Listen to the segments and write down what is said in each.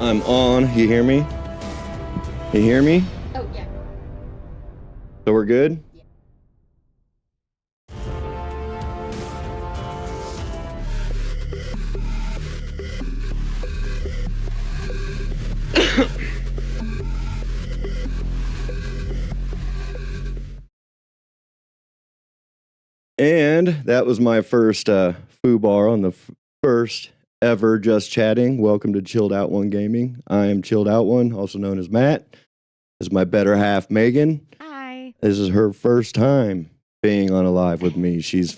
I'm on. You hear me? You hear me? Oh, yeah. So we're good? Yeah. And that was my first foo bar on the first ever Just Chatting. Welcome to Chilled Out One Gaming. I am Chilled Out One, also known as Matt. This is my better half, Megan. Hi. This is her first time being on a live with me. She's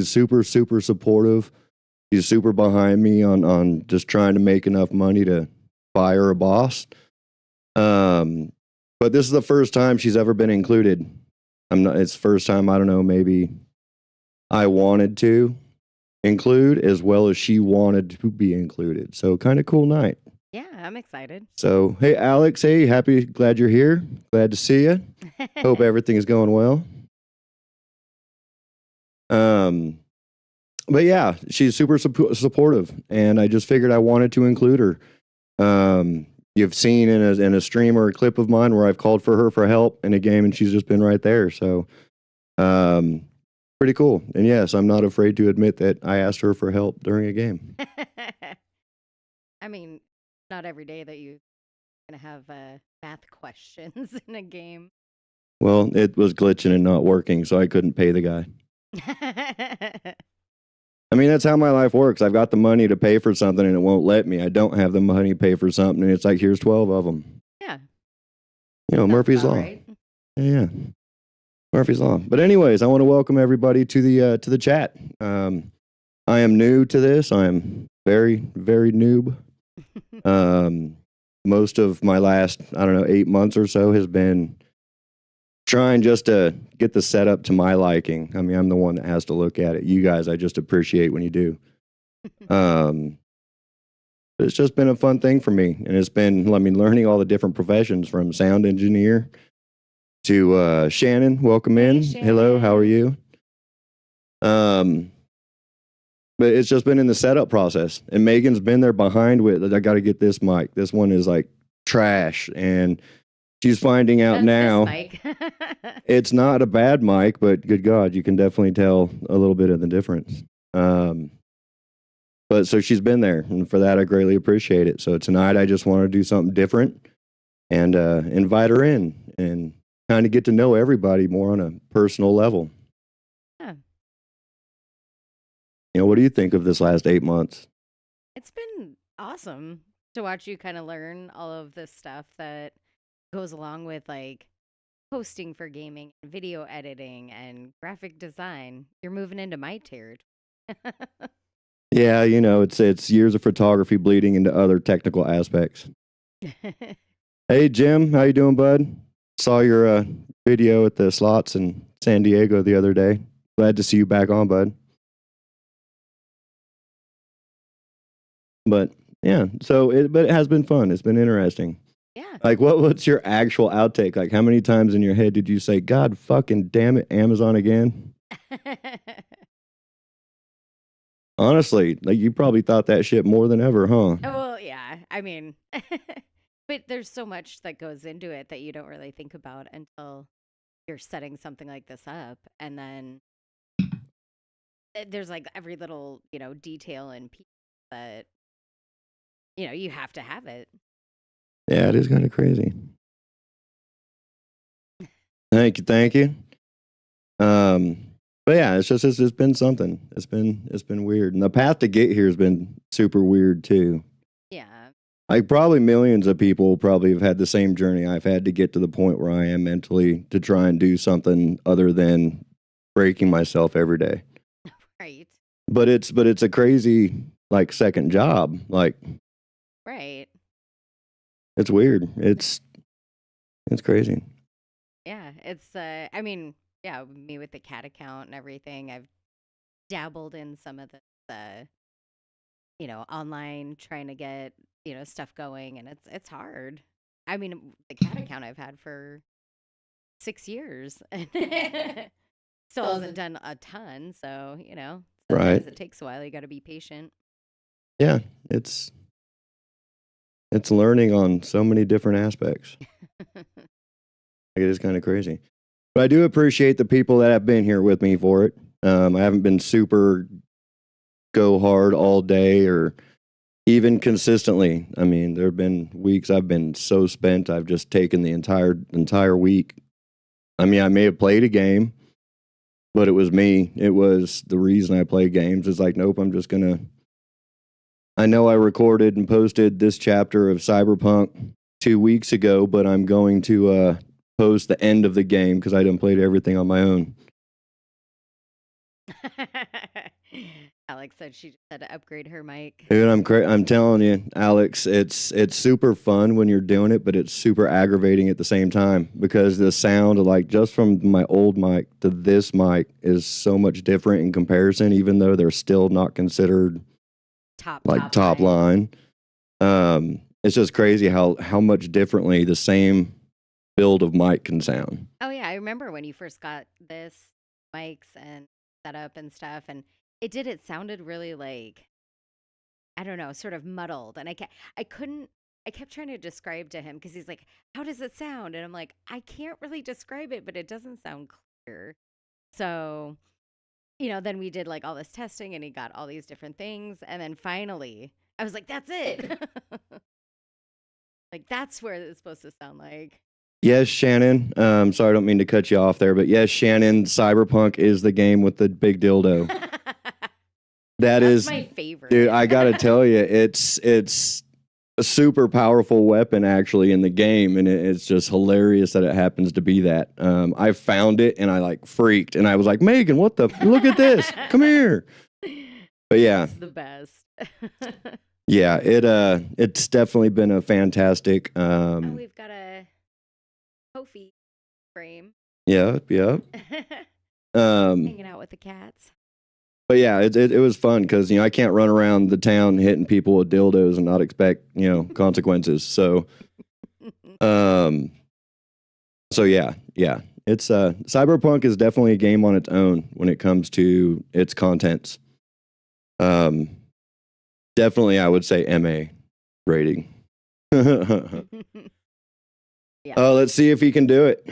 super, super supportive. She's super behind me on just trying to make enough money to buy her a boss. But this is the first time she's ever been included. It's the first time, I don't know, maybe I wanted to include as well as she wanted to be included. So kind of cool night. Yeah, I'm excited. So, hey, Alex, hey, glad you're here. Glad to see you. Hope everything is going well. But yeah, she's super supportive, and I just figured I wanted to include her. You've seen in a stream or a clip of mine where I've called for her for help in a game, and she's just been right there. So, pretty cool. And yes, I'm not afraid to admit that I asked her for help during a game. I mean, not every day that you're going to have math questions in a game. Well, it was glitching and not working, so I couldn't pay the guy. I mean, that's how my life works. I've got the money to pay for something and it won't let me. I don't have the money to pay for something and it's like, here's 12 of them. Yeah. You know, Sounds Murphy's about Law. right. Yeah. Murphy's Law. But anyways, I want to welcome everybody to the chat. I am new to this. I am very, very noob. Most of my last, I don't know, 8 months or so has been trying just to get the setup to my liking. I mean, I'm the one that has to look at it. You guys, I just appreciate when you do. It's just been a fun thing for me, and it's been, I mean, learning all the different professions from sound engineer to Shannon. Welcome in. Hey, Hello, how are you? But it's just been in the setup process, and Megan's been there behind with, I got to get this mic. This one is like trash, and she's finding out That's now. this mic. It's not a bad mic, but good God, you can definitely tell a little bit of the difference. But so she's been there, and for that, I greatly appreciate it. So tonight, I just want to do something different and invite her in and kind of get to know everybody more on a personal level. Yeah. You know, what do you think of this last 8 months? It's been awesome to watch you kind of learn all of this stuff that goes along with like posting for gaming, video editing, and graphic design. You're moving into my territory. Yeah, you know, it's years of photography bleeding into other technical aspects. Hey, Jim, how you doing, bud? Saw your video at the slots in San Diego the other day. Glad to see you back on, bud. But yeah, but it has been fun. It's been interesting. Yeah. Like, what's your actual outtake? Like, how many times in your head did you say, "God fucking damn it, Amazon again"? Honestly, like you probably thought that shit more than ever, huh? Well, yeah. I mean, but there's so much that goes into it that you don't really think about until you're setting something like this up. And then there's like every little, detail and piece that, you have to have it. Yeah, it is kind of crazy. Thank you. But yeah, it's been something. It's been weird, and the path to get here has been super weird too. Yeah. Like probably millions of people probably have had the same journey I've had to get to the point where I am mentally to try and do something other than breaking myself every day. Right. But it's a crazy like second job. Like Right. it's weird. It's crazy. Yeah. It's, I mean, yeah, me with the cat account and everything, I've dabbled in some of the, online trying to get, stuff going, and it's hard. I mean, the cat account I've had for 6 years. Still hasn't done a ton, so, Right. sometimes it takes a while. You got to be patient. Yeah, it's it's learning on so many different aspects. It is kind of crazy. But I do appreciate the people that have been here with me for it. I haven't been super go hard all day or even consistently. I mean, there have been weeks I've been so spent, I've just taken the entire week. I mean, I may have played a game, but it was me. It was the reason I play games. It's like, nope, I'm just going to. I know I recorded and posted this chapter of Cyberpunk 2 weeks ago, but I'm going to post the end of the game because I didn't play everything on my own. Alex said she just had to upgrade her mic. Dude, I'm telling you, Alex, it's super fun when you're doing it, but it's super aggravating at the same time because the sound, like just from my old mic to this mic, is so much different in comparison, even though they're still not considered top line. It's just crazy how much differently the same build of mic can sound. Oh yeah, I remember when you first got this mics and setup and stuff, and it sounded really like, I don't know, sort of muddled, and I kept trying to describe to him because he's like, how does it sound? And I'm like, I can't really describe it, but it doesn't sound clear. So, then we did like all this testing and he got all these different things. And then finally I was like, that's it. Like, that's where it's supposed to sound like. Yes, Shannon. Sorry, I don't mean to cut you off there, but yes, Shannon, Cyberpunk is the game with the big dildo. That's my favorite. Dude, I gotta tell you, it's a super powerful weapon actually in the game, and it's just hilarious that it happens to be that. I found it and I like freaked, and I was like, Megan, what the? Look at this! Come here. But yeah, it's the best. Yeah, it's definitely been a fantastic. We've got a Kofi frame. Yep. Hanging out with the cats. But yeah, it was fun because I can't run around the town hitting people with dildos and not expect consequences. So, so yeah, it's Cyberpunk is definitely a game on its own when it comes to its contents. Definitely, I would say MA rating. Yeah. Oh, let's see if he can do it.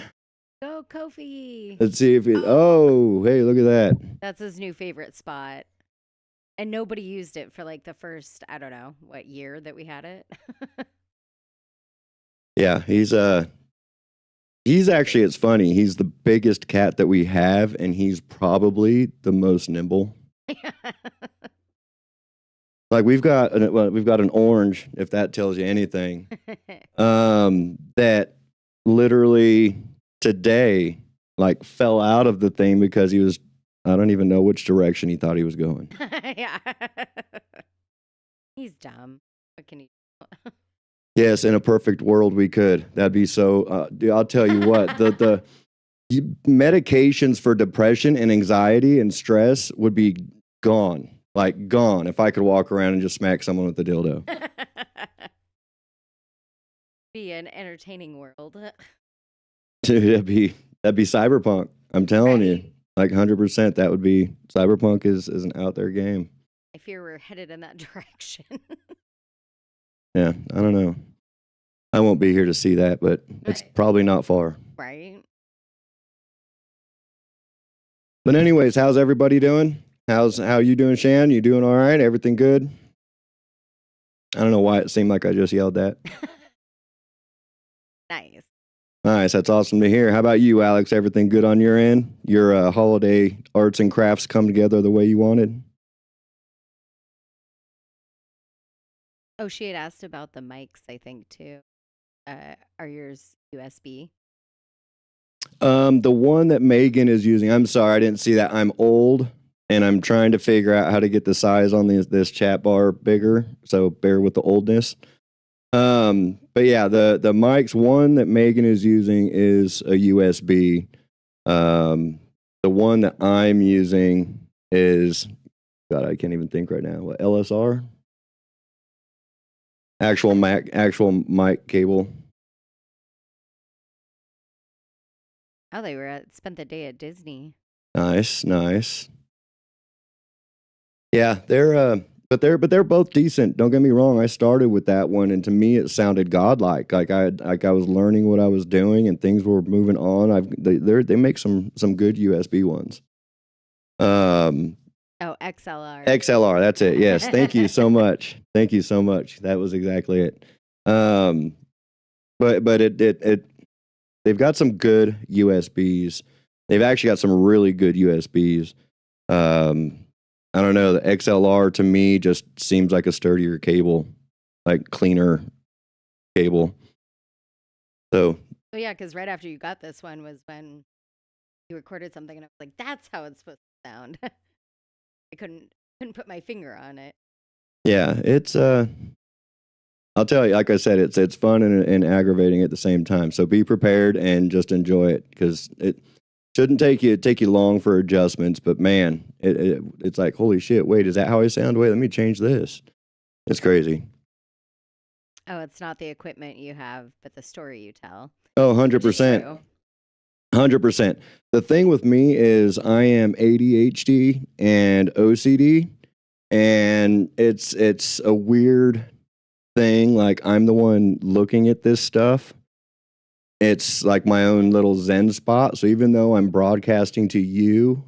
Go, Kofi. Let's see if he. Oh, hey, look at that. That's his new favorite spot. And nobody used it for like the first, I don't know, what year that we had it. Yeah, he's actually, it's funny. He's the biggest cat that we have, and he's probably the most nimble. Like we've got an orange, if that tells you anything. That literally today like fell out of the thing because he was, I don't even know which direction he thought he was going. Yeah. He's dumb. What can he do? Yes, in a perfect world we could. That'd be so dude, I'll tell you what, the medications for depression and anxiety and stress would be gone. Like gone if I could walk around and just smack someone with a dildo. Be an entertaining world. Dude, that'd be Cyberpunk. I'm telling you, like 100%. That would be Cyberpunk is an out there game. I fear we're headed in that direction. Yeah, I don't know. I won't be here to see that, but it's probably not far. Right. But anyways, how's everybody doing? How you doing, Shan? You doing all right? Everything good? I don't know why it seemed like I just yelled that. Nice. Nice. That's awesome to hear. How about you, Alex? Everything good on your end? Your holiday arts and crafts come together the way you wanted? Oh, she had asked about the mics, I think, too. Are yours USB? The one that Megan is using, I'm sorry, I didn't see that. I'm old. And I'm trying to figure out how to get the size on this chat bar bigger, so bear with the oldness. But yeah, the mics, one that Megan is using is a USB. The one that I'm using is, God, I can't even think right now. What, LSR? Actual mic cable. Oh, they spent the day at Disney. Nice. Yeah, they're But they're both decent. Don't get me wrong. I started with that one, and to me, it sounded godlike. Like I was learning what I was doing, and things were moving on. They make some good USB ones. Oh, XLR. XLR, that's it. Yes, thank you so much. Thank you so much. That was exactly it. But they've got some good USBs. They've actually got some really good USBs. I don't know. The XLR to me just seems like a sturdier cable, like cleaner cable. So. Oh yeah, because right after you got this one was when you recorded something, and I was like, "That's how it's supposed to sound." I couldn't put my finger on it. Yeah, it's I'll tell you, like I said, it's fun and aggravating at the same time. So be prepared and just enjoy it, because it shouldn't take you long for adjustments. But man, it's like, holy shit! Wait, is that how I sound? Wait, let me change this. It's crazy. Oh, it's not the equipment you have, but the story you tell. Oh, 100%. 100%. The thing with me is I am ADHD and OCD, and it's a weird thing. Like, I'm the one looking at this stuff. It's like my own little Zen spot. So even though I'm broadcasting to you,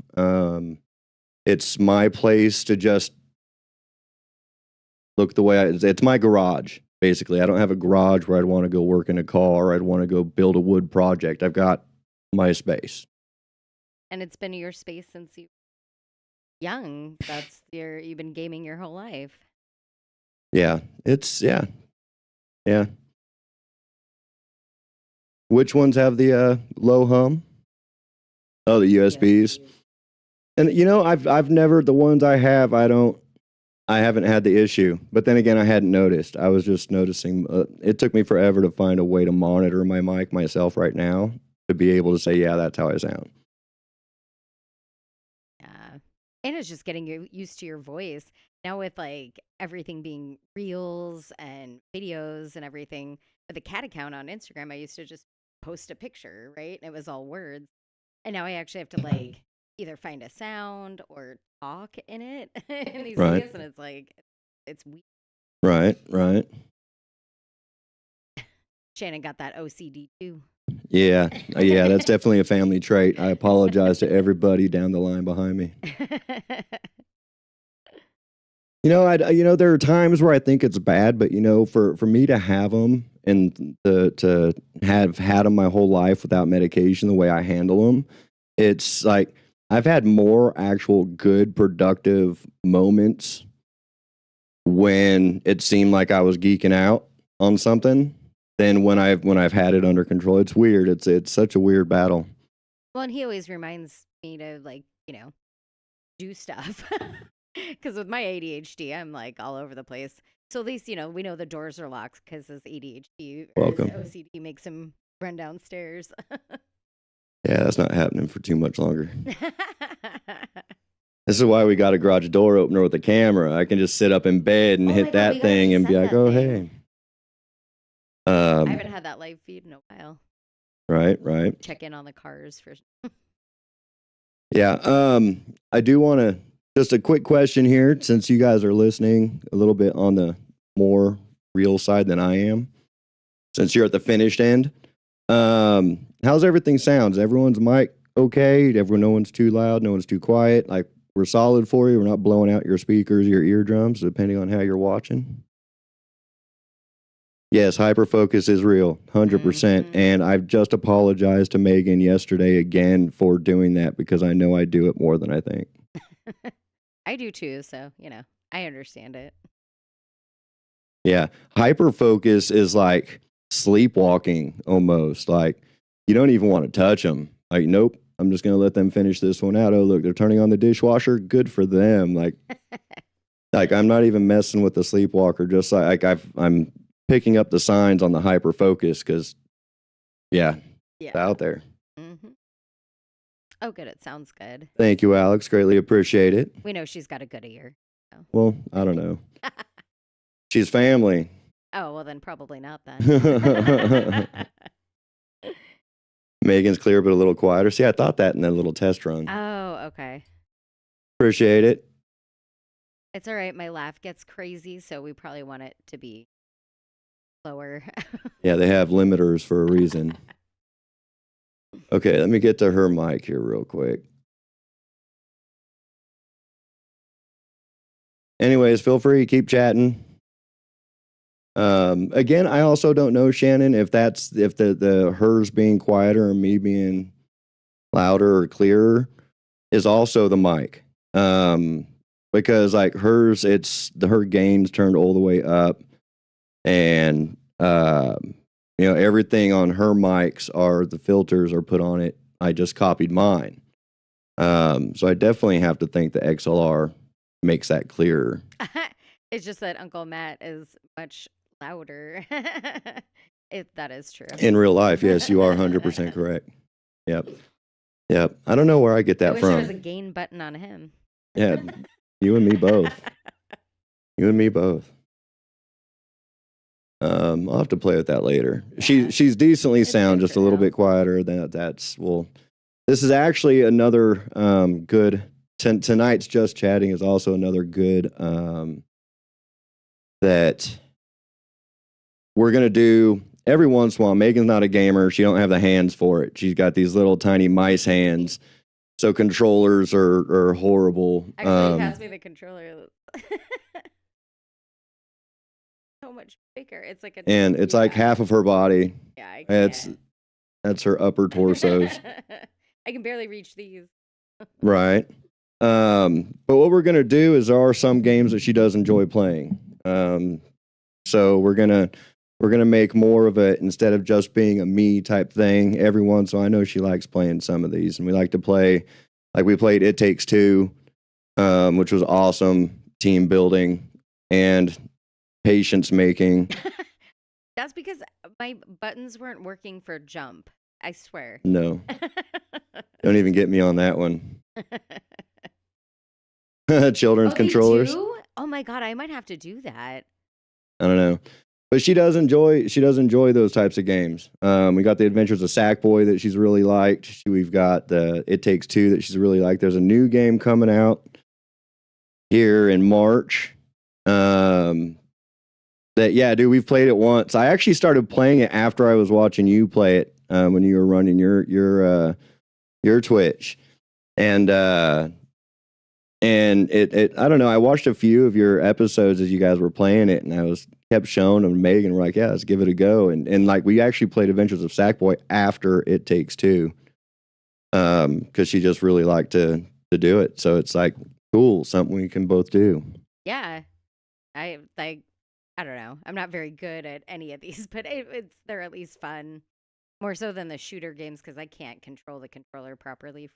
it's my place to just look the way it's my garage. Basically, I don't have a garage where I'd want to go work in a car, or I'd want to go build a wood project. I've got my space. And it's been your space since you were young. You've been gaming your whole life. Yeah. Yeah. Which ones have the low hum? Oh, the USBs. And I've never, the ones I have, I haven't had the issue. But then again, I hadn't noticed. I was just noticing. It took me forever to find a way to monitor my mic myself right now to be able to say, yeah, that's how I sound. Yeah. And it's just getting used to your voice. Now with like everything being reels and videos and everything, with the cat account on Instagram, I used to just post a picture, right? And it was all words. And now I actually have to like either find a sound or talk in it in these Right. videos, and it's like it's weird. Right. Shannon got that OCD too. Yeah, that's definitely a family trait. I apologize to everybody down the line behind me. There are times where I think it's bad, but for me to have them and to have had them my whole life without medication, the way I handle them, it's like I've had more actual good, productive moments when it seemed like I was geeking out on something than when I've had it under control. It's weird. It's such a weird battle. Well, and he always reminds me to do stuff. Because with my ADHD, I'm like all over the place. So at least, we know the doors are locked because his ADHD or Welcome. his OCD makes him run downstairs. Yeah, that's not happening for too much longer. This is why we got a garage door opener with a camera. I can just sit up in bed and hit that thing and be like, oh, hey. I haven't had that live feed in a while. Right. Check in on the cars for. Yeah. I do want to. Just a quick question here, since you guys are listening a little bit on the more real side than I am, since you're at the finished end. How's everything sounds? Everyone's mic okay? No one's too loud, no one's too quiet. Like, we're solid for you. We're not blowing out your speakers, your eardrums, depending on how you're watching. Yes, hyperfocus is real, 100%. And I've just apologized to Megan yesterday again for doing that, because I know I do it more than I think. I do too, so I understand it. Yeah, hyperfocus is like sleepwalking almost. Like, you don't even want to touch them. Like, nope, I'm just gonna let them finish this one out. Oh, look, they're turning on the dishwasher. Good for them. Like I'm not even messing with the sleepwalker. Just like I'm picking up the signs on the hyperfocus, because it's out there. Mm-hmm. Oh, good. It sounds good. Thank you, Alex. Greatly appreciate it. We know she's got a good ear. So. Well, I don't know. She's family. Oh, well, then probably not then. Megan's clear, but a little quieter. See, I thought that in that little test run. Oh, okay. Appreciate it. It's all right. My laugh gets crazy, so we probably want it to be lower. Yeah, they have limiters for a reason. Okay, let me get to her mic here real quick. Anyways, feel free, keep chatting. Again, I also don't know, Shannon, if the hers being quieter and me being louder or clearer is also the mic. Because like hers, her gain's turned all the way up, and everything on her mics the filters are put on it. I just copied mine. So I definitely have to think the XLR makes that clearer. It's just that Uncle Matt is much louder. If that is true. In real life, yes, you are 100% correct. Yep. I don't know where I get that I wish from. there was a gain button on him. Yeah, you and me both. I'll have to play with that later. She's decently sound, just a little bit quieter. This is actually another good. Tonight's Just Chatting is also another good that we're gonna do every once in a while. Megan's not a gamer; she don't have the hands for it. She's got these little tiny mice hands, so controllers are horrible. Actually, pass me the controller. So much bigger. It's like it's like half of her body. Yeah, I can't. That's her upper torsos. I can barely reach these. Right. But what we're gonna do is there are some games that she does enjoy playing. So we're gonna make more of it instead of just being a me type thing. Every once in a while, I know she likes playing some of these, and we like to play. Like we played It Takes Two, which was awesome, team building and patience making. That's because my buttons weren't working for jump. I swear. No. Don't even get me on that one. Children's controllers. They do? Oh my god, I might have to do that. I don't know. But she does enjoy those types of games. We got the Adventures of Sackboy that she's really liked. We've got the It Takes Two that she's really liked. There's a new game coming out here in March. We've played it once. I actually started playing it after I was watching you play it when you were running your Twitch, and it I don't know. I watched a few of your episodes as you guys were playing it, and I kept showing them to Megan. We're like, yeah, let's give it a go, and like we actually played Adventures of Sackboy after It Takes Two, because she just really liked to do it. So it's like cool, something we can both do. Yeah, I don't know. I'm not very good at any of these, but they're at least fun. More so than the shooter games because I can't control the controller properly.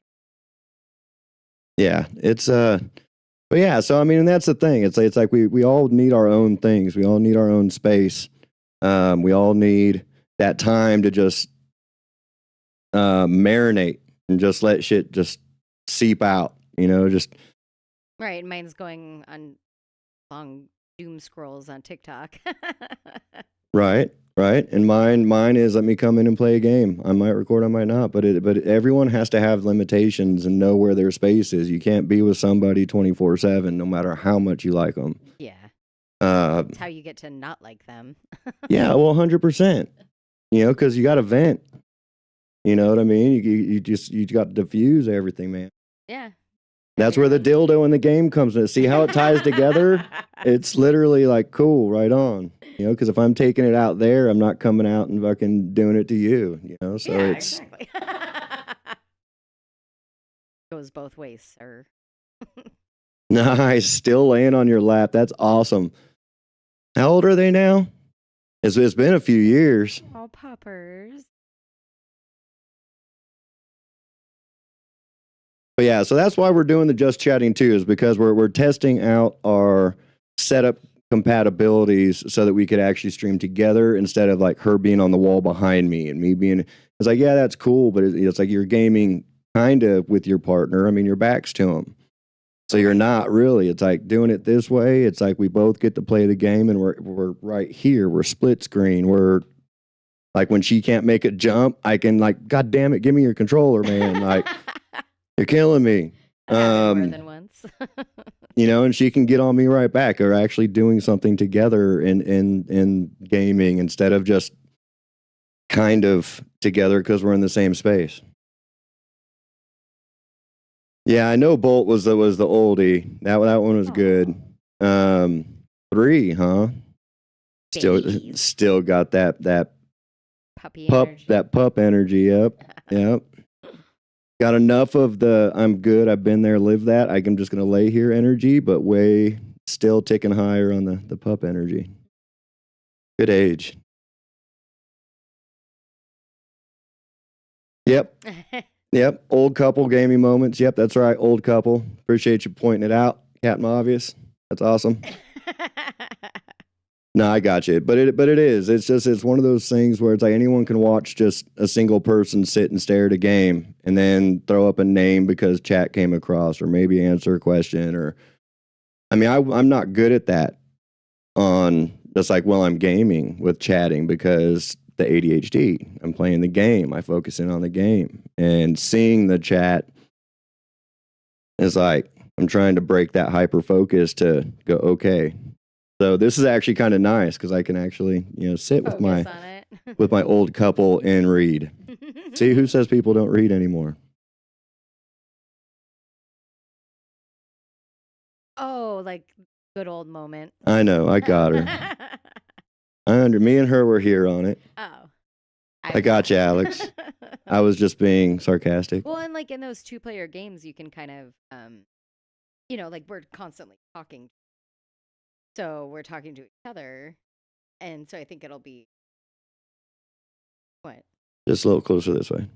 Yeah, but yeah. So I mean, and that's the thing. It's like we all need our own things. We all need our own space. We all need that time to just marinate and just let shit just seep out. Just right. Mine's going on long doom scrolls on TikTok. Right. And mine is let me come in and play a game. I might record, I might not, but everyone has to have limitations and know where their space is. You can't be with somebody 24/7, no matter how much you like them. Yeah. That's how you get to not like them. Yeah, well, 100%. Because you got to vent. You know what I mean? You got to diffuse everything, man. Yeah. That's where the dildo in the game comes in. See how it ties together? It's literally like, cool, right on. Because if I'm taking it out there, I'm not coming out and fucking doing it to you. So yeah, it's exactly. Goes both ways, sir. Nice. Still laying on your lap. That's awesome. How old are they now? It's been a few years. Oh, poppers. But yeah, so that's why we're doing the Just Chatting too, is because we're testing out our setup compatibilities so that we could actually stream together instead of like her being on the wall behind me and me being. It's like, yeah, that's cool, but it's like you're gaming kind of with your partner. I mean, your back's to them, so you're not really. It's like doing it this way. It's like we both get to play the game, and we're right here. We're split screen. We're like when she can't make a jump, I can like, God damn it, give me your controller, man. Like. You're killing me. More than once. you know, and she can get on me right back, or actually doing something together in gaming instead of just kind of together because we're in the same space. Yeah, I know Bolt was the oldie. That one was good. 3, huh? Babies. Still got that Puppy pup energy. that pup energy. Yep. Got enough of the I'm good, I've been there, lived that. I'm just gonna lay here energy, but way still ticking higher on the pup energy. Good age. Yep. Yep. Old couple gaming moments. Yep, that's right. Old couple. Appreciate you pointing it out, Captain Obvious. That's awesome. No, I got you. But it is. It's one of those things where it's like anyone can watch just a single person sit and stare at a game and then throw up a name because chat came across, or maybe answer a question, or I mean, I'm not good at that on just like while I'm gaming with chatting because the ADHD. I'm playing the game. I focus in on the game, and seeing the chat is like I'm trying to break that hyper focus to go, okay. So this is actually kind of nice because I can actually, you know, sit with my with my old couple and read. See, who says people don't read anymore? Oh, like good old moment. I know, I got her. Me and her were here on it. Oh. I got you, Alex. I was just being sarcastic. Well, and like in those 2-player games, you can kind of, you know, like we're constantly talking. So we're talking to each other. And so I think it'll be. What? Just a little closer this way.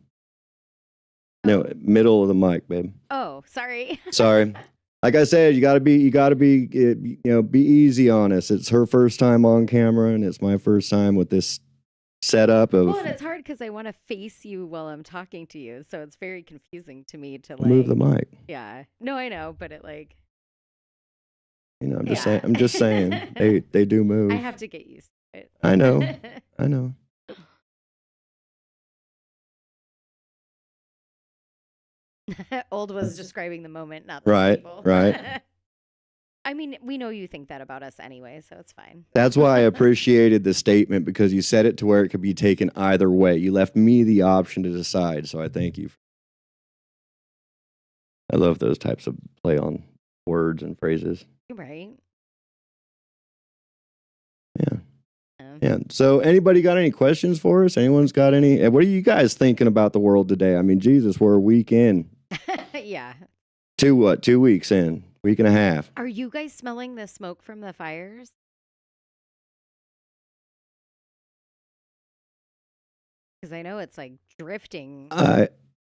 No, middle of the mic, babe. Oh, sorry. Sorry. Like I said, you gotta be, you know, be easy on us. It's her first time on camera, and it's my first time with this setup of. Well, and it's hard because I want to face you while I'm talking to you, so it's very confusing to me to like move the mic. Yeah, no, I know, but it like. You know, I'm just saying, they do move. I have to get used to it. I know. I know. Old was describing the moment, not the right, people. Right. I mean, we know you think that about us anyway, so it's fine. That's why I appreciated the statement, because you said it to where it could be taken either way. You left me the option to decide, so I thank you. I love those types of play on words and phrases. Right. Yeah. Yeah. So anybody got any questions for us? Anyone's got any? What are you guys thinking about the world today? I mean, Jesus, we're a week in. Yeah. 2 weeks in. Week and a half. Are you guys smelling the smoke from the fires? Because I know it's like drifting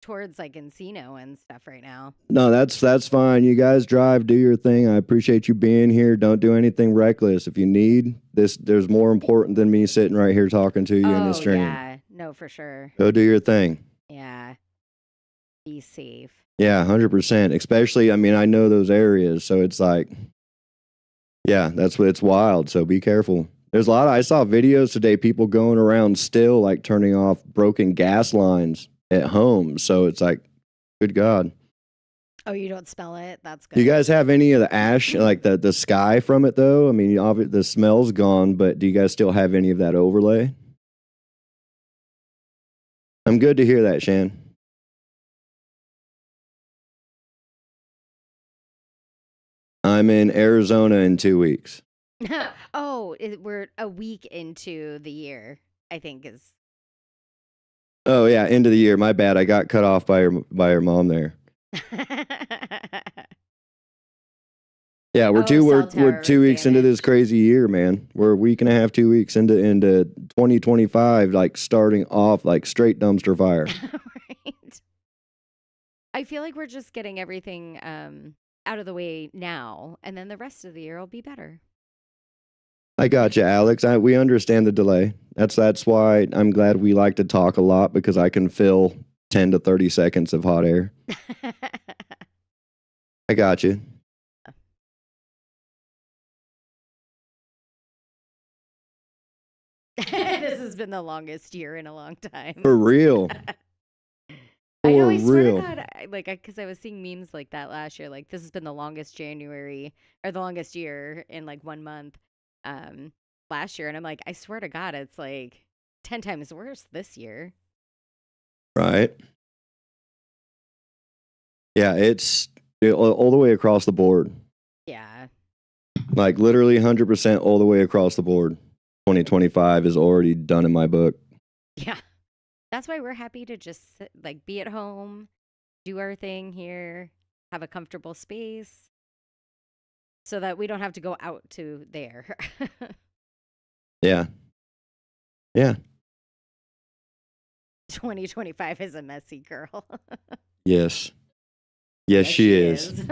towards like Encino and stuff right now. No, that's fine. You guys drive, do your thing. I appreciate you being here. Don't do anything reckless. If you need this, there's more important than me sitting right here talking to you in this stream. Yeah, no, for sure. Go do your thing. Yeah. Be safe. Yeah, 100%. Especially, I mean, I know those areas, so it's like, yeah, it's wild. So be careful. There's a lot. I saw videos today, people going around still like turning off broken gas lines at home. So it's like, good God. Oh, you don't smell it? That's good. Do you guys have any of the ash, like the sky from it though? I mean, the smell's gone, but do you guys still have any of that overlay? I'm good to hear that, Shan. I'm in Arizona in 2 weeks. Oh, we're a week into the year, I think is. Oh yeah, end of the year. My bad. I got cut off by her mom there. Yeah, we're 2 weeks into this crazy year, man. We're a week and a half, 2 weeks into 2025, like starting off like straight dumpster fire. Right. I feel like we're just getting everything out of the way now, and then the rest of the year will be better. I got you, Alex. We understand the delay. That's why I'm glad we like to talk a lot, because I can fill 10 to 30 seconds of hot air. I got you. This has been the longest year in a long time. For real. I know, For I swear to real. God, because I was seeing memes like that last year. Like, this has been the longest January or the longest year in like 1 month um, last year. And I'm like, I swear to God, it's like 10 times worse this year. Right. Yeah, it's all the way across the board. Yeah. Like literally 100% all the way across the board. 2025 is already done in my book. Yeah. That's why we're happy to just like be at home, do our thing here, have a comfortable space so that we don't have to go out to there. Yeah. Yeah. 2025 is a messy girl. Yes. Yes, she is.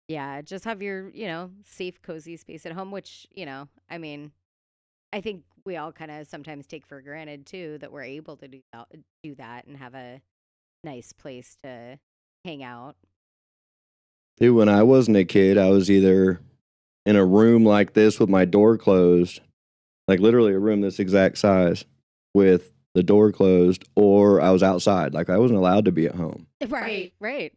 Yeah, just have your, safe, cozy space at home, which, I mean, I think we all kind of sometimes take for granted too that we're able to do that and have a nice place to hang out. Dude, when I wasn't a kid, I was either in a room like this with my door closed, like literally a room this exact size with the door closed, or I was outside. Like I wasn't allowed to be at home. Right, right.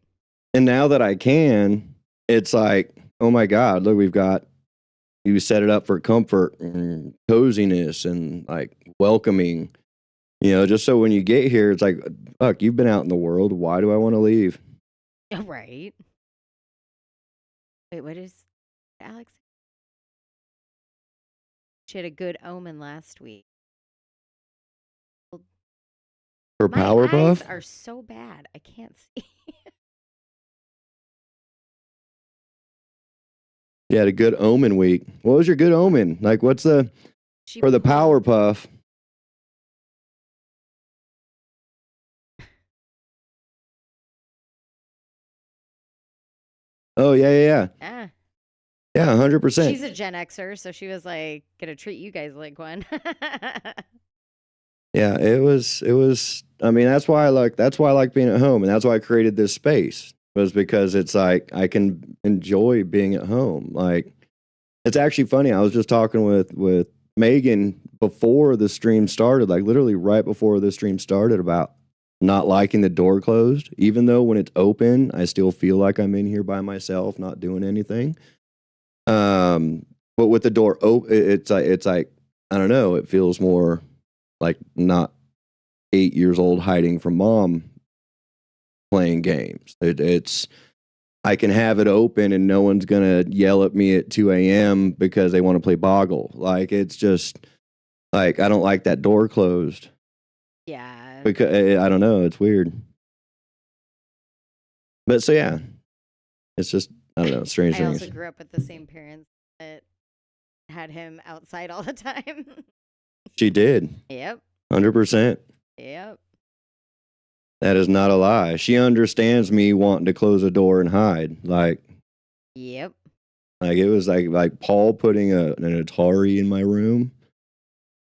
And now that I can, it's like, oh my God, look, you set it up for comfort and coziness and like welcoming, just so when you get here, it's like, fuck, you've been out in the world. Why do I want to leave? Right. Wait, what is Alex? She had a good omen last week. For My eyes Powerpuff? are so bad. I can't see. You had a good omen week. What was your good omen? Like, what's for the pulled- Powerpuff? Oh, yeah. Ah, Yeah, 100%. she's a Gen Xer, so she was like, gonna treat you guys like one. Yeah, it was, I mean, that's why I like being at home, and that's why I created this space, was because it's like I can enjoy being at home. Like, it's actually funny. I was just talking with Megan before the stream started, like literally right before the stream started, about not liking the door closed, even though when it's open, I still feel like I'm in here by myself, not doing anything. But with the door open, it's like, I don't know, it feels more like not 8 years old hiding from mom playing games. It's I can have it open and no one's gonna yell at me at 2 a.m. because they want to play Boggle. Like, it's just like I don't like that door closed. Yeah. Because I don't know, it's weird. But so yeah, it's just I don't know, strange I also things. grew up with the same parents that had him outside all the time. She did, Yep. 100%. Yep. That is not a lie. She understands me wanting to close a door and hide. Yep. Like it was like Paul putting an Atari in my room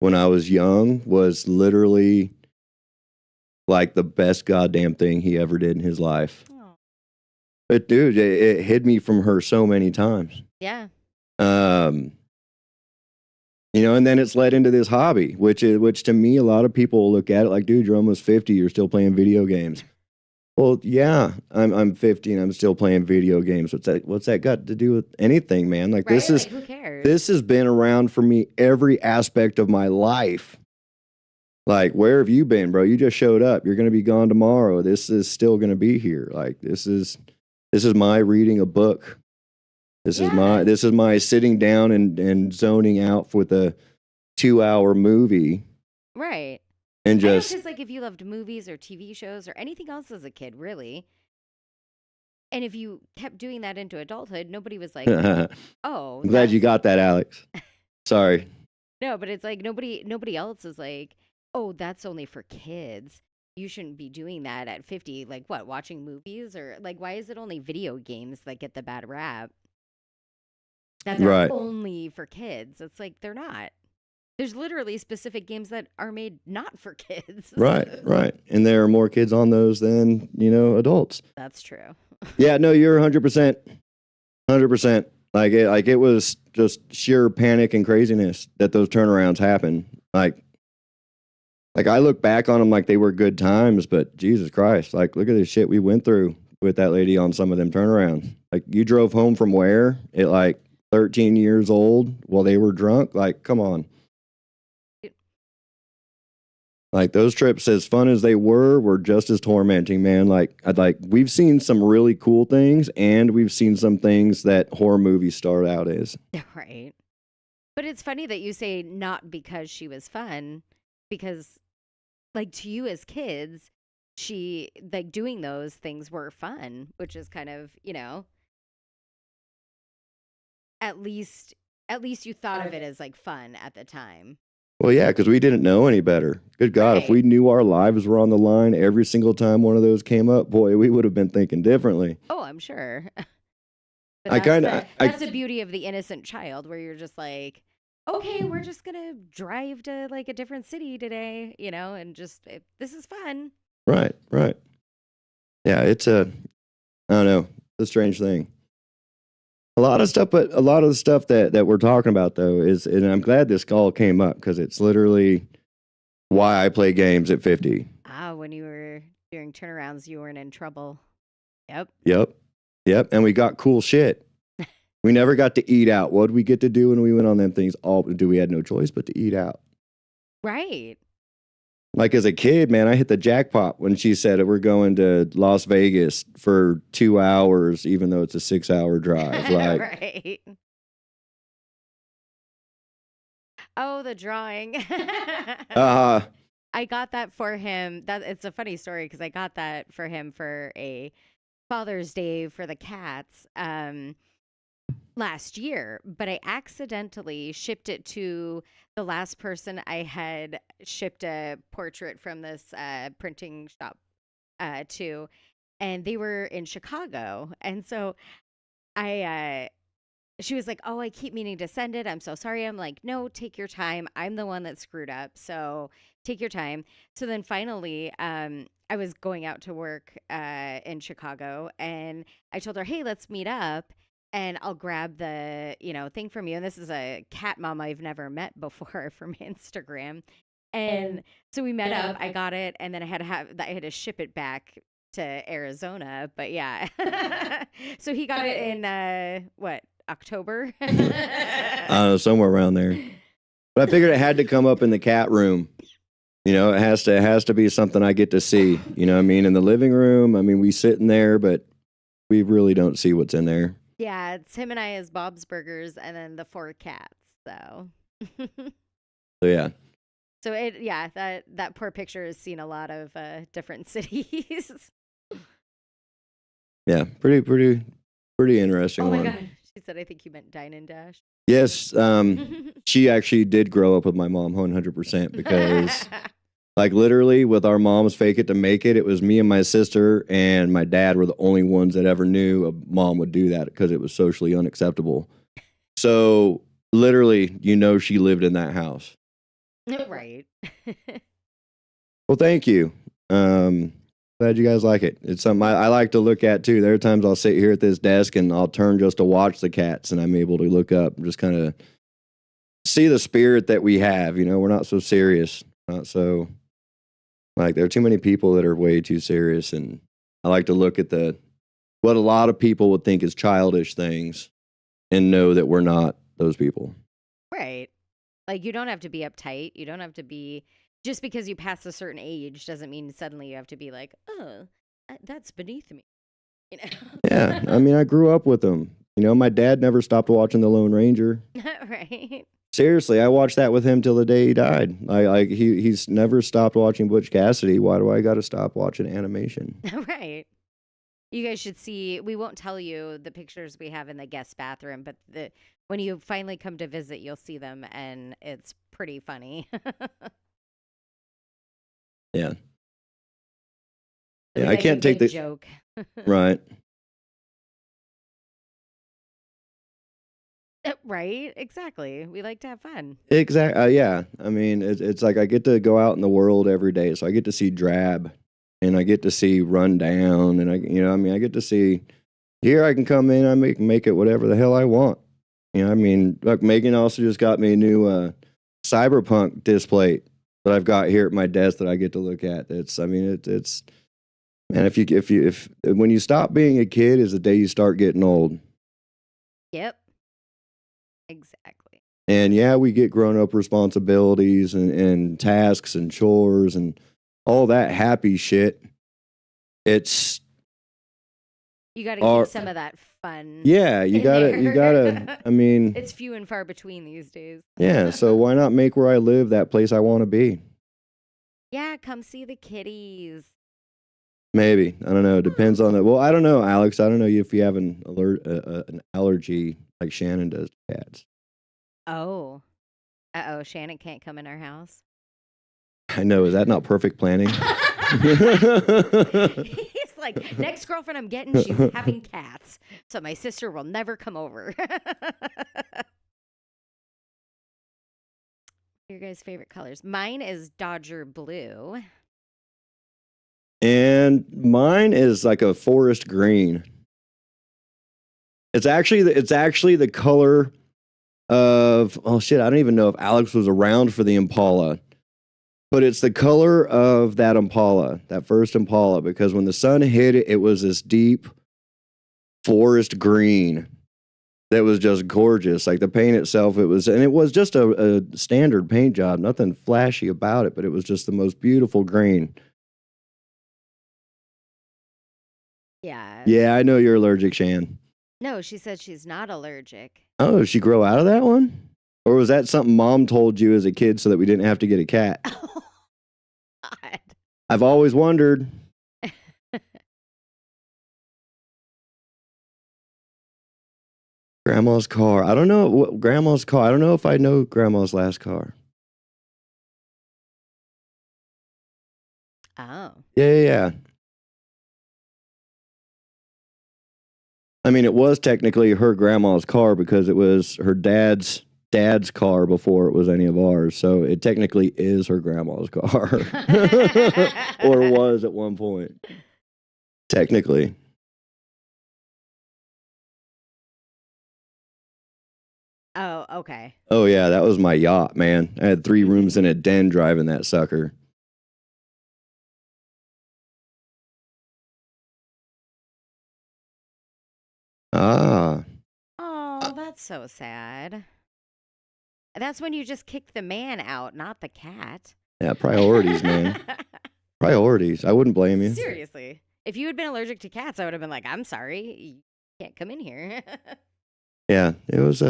when I was young was literally like the best goddamn thing he ever did in his life. Oh. But dude, it hid me from her so many times. Yeah. And then it's led into this hobby, which to me, a lot of people look at it like, dude, you're almost 50, you're still playing video games. Well, yeah, I'm 50 and I'm still playing video games. What's that got to do with anything, man? Like, Right? this is, Like, who cares? this has been around for me every aspect of my life. Like, where have you been, bro? You just showed up. You're going to be gone tomorrow. This is still going to be here. Like, this is my reading a book. This is my sitting down and zoning out with a 2-hour movie. Right. And just because like if you loved movies or TV shows or anything else as a kid, really, and if you kept doing that into adulthood, nobody was like, "Oh, I'm glad you got that, Alex. Sorry. No, but it's like nobody else is like, "Oh, that's only for kids. You shouldn't be doing that at 50." Like what? Watching movies or like why is it only video games that get the bad rap? That are only for kids. It's like they're not. There's literally specific games that are made not for kids. Right. And there are more kids on those than, adults. That's true. Yeah, no, you're 100%. 100%. Like it was just sheer panic and craziness that those turnarounds happen. Like Like, I look back on them like they were good times, but Jesus Christ, like, look at the shit we went through with that lady on some of them turnarounds. Like, you drove home from where at like 13 years old while they were drunk? Like, come on. Like, those trips, as fun as they were just as tormenting, man. Like we've seen some really cool things, and we've seen some things that horror movies start out as. Right. But it's funny that you say not because she was fun, because like to you as kids, she like doing those things were fun, which is kind of, at least you thought of it as like fun at the time. Well, yeah, because we didn't know any better. Good God, if we knew our lives were on the line every single time one of those came up, boy, we would have been thinking differently. Oh, I'm sure. But that's the beauty of the innocent child, where you're just like, okay, we're just gonna drive to like a different city today, and just this is fun. Right. Yeah, it's I don't know, it's a strange thing. A lot of stuff, but a lot of the stuff that we're talking about though is, and I'm glad this call came up because it's literally why I play games at 50. When you were doing turnarounds, you weren't in trouble. Yep. And we got cool shit. We never got to eat out. What did we get to do when we went on them things? We had no choice but to eat out. Right. Like as a kid, man, I hit the jackpot when she said we're going to Las Vegas for 2 hours, even though it's a 6-hour drive. Like, right. Oh, the drawing. I got that for him. It's a funny story because I got that for him for a Father's Day for the cats last year, but I accidentally shipped it to the last person I had shipped a portrait from this printing shop to, and they were in Chicago. And so she was like, "Oh, I keep meaning to send it. I'm so sorry." I'm like, "No, take your time. I'm the one that screwed up. So take your time." So then finally, I was going out to work in Chicago, and I told her, "Hey, let's meet up, and I'll grab the thing from you." And this is a cat mom I've never met before from Instagram. And so we met up. I got it, and then I had to ship it back to Arizona. But yeah, so he got it in what? October? I don't know, somewhere around there. But I figured it had to come up in the cat room. It has to be something I get to see. You know what I mean? In the living room, I mean, we sit in there, but we really don't see what's in there. Yeah, it's him and I as Bob's Burgers, and then the 4 cats. So. Yeah. So that poor picture has seen a lot of different cities. Yeah, pretty interesting. Oh my one. God. She said, I think you meant Dine and Dash. Yes, she actually did grow up with my mom 100% because, like, literally with our moms fake it to make it, it was me and my sister and my dad were the only ones that ever knew a mom would do that because it was socially unacceptable. So, literally, she lived in that house. Right. Well, thank you. Glad you guys like it. It's something I like to look at too. There are times I'll sit here at this desk and I'll turn just to watch the cats, and I'm able to look up and just kind of see the spirit that we have. We're not so serious, not so like there are too many people that are way too serious, and I like to look at what a lot of people would think is childish things and know that we're not those people. Right. Like you don't have to be uptight. You don't have to be. Just because you pass a certain age doesn't mean suddenly you have to be like, oh, that's beneath me. Yeah, I mean, I grew up with them. My dad never stopped watching The Lone Ranger. Right. Seriously, I watched that with him till the day he died. He's never stopped watching Butch Cassidy. Why do I got to stop watching animation? Right. You guys should see. We won't tell you the pictures we have in the guest bathroom, but when you finally come to visit, you'll see them, and it's pretty funny. Yeah. Yeah, I can't take the joke. Right. Right, exactly. We like to have fun. Exactly. Yeah. I mean, it's like I get to go out in the world every day, so I get to see Drab, and I get to see Rundown, and I get to see. Here I can come in, I make it whatever the hell I want. Look, Megan also just got me a new Cyberpunk display. that I've got here at my desk that I get to look at. It's, I mean, it's, man, if when you stop being a kid is the day you start getting old. Yep. Exactly. And yeah, we get grown up responsibilities and tasks and chores and all that happy shit. It's You got to keep some of that fun. Yeah, you gotta, I mean, it's few and far between these days. Yeah, so why not make where I live that place I want to be? Yeah, come see the kitties. Maybe. I don't know. It depends on the. Well, I don't know, Alex. I don't know if you have an allergy like Shannon does to cats. Oh. Uh-oh, Shannon can't come in our house. I know. Is that not perfect planning? He's like, next girlfriend I'm getting, she's having cats. So my sister will never come over. Your guys' favorite colors? Mine is Dodger blue. And mine is like a forest green. It's actually the color of, oh shit, I don't even know if Alex was around for the Impala. But it's the color of that Impala, that first Impala, because when the sun hit it, it was this deep forest green that was just gorgeous. Like the paint itself, it was just a standard paint job, nothing flashy about it, but it was just the most beautiful green. Yeah. Yeah, I know you're allergic, Shan. No, she said she's not allergic. Oh, did she grow out of that one? Or was that something mom told you as a kid so that we didn't have to get a cat? Oh, God. I've always wondered. Grandma's car. I don't know what Grandma's car. I don't know if I know Grandma's last car. Oh. Yeah. I mean, it was technically her grandma's car because it was her dad's car before it was any of ours. So it technically is her grandma's car. Or was at one point. Technically. Oh, okay. Oh, yeah, that was my yacht, man. I had 3 rooms and a den driving that sucker. Ah. Oh, that's so sad. That's when you just kick the man out, not the cat. Yeah, priorities, man. Priorities. I wouldn't blame you. Seriously. If you had been allergic to cats, I would have been like, I'm sorry. You can't come in here. Yeah, it was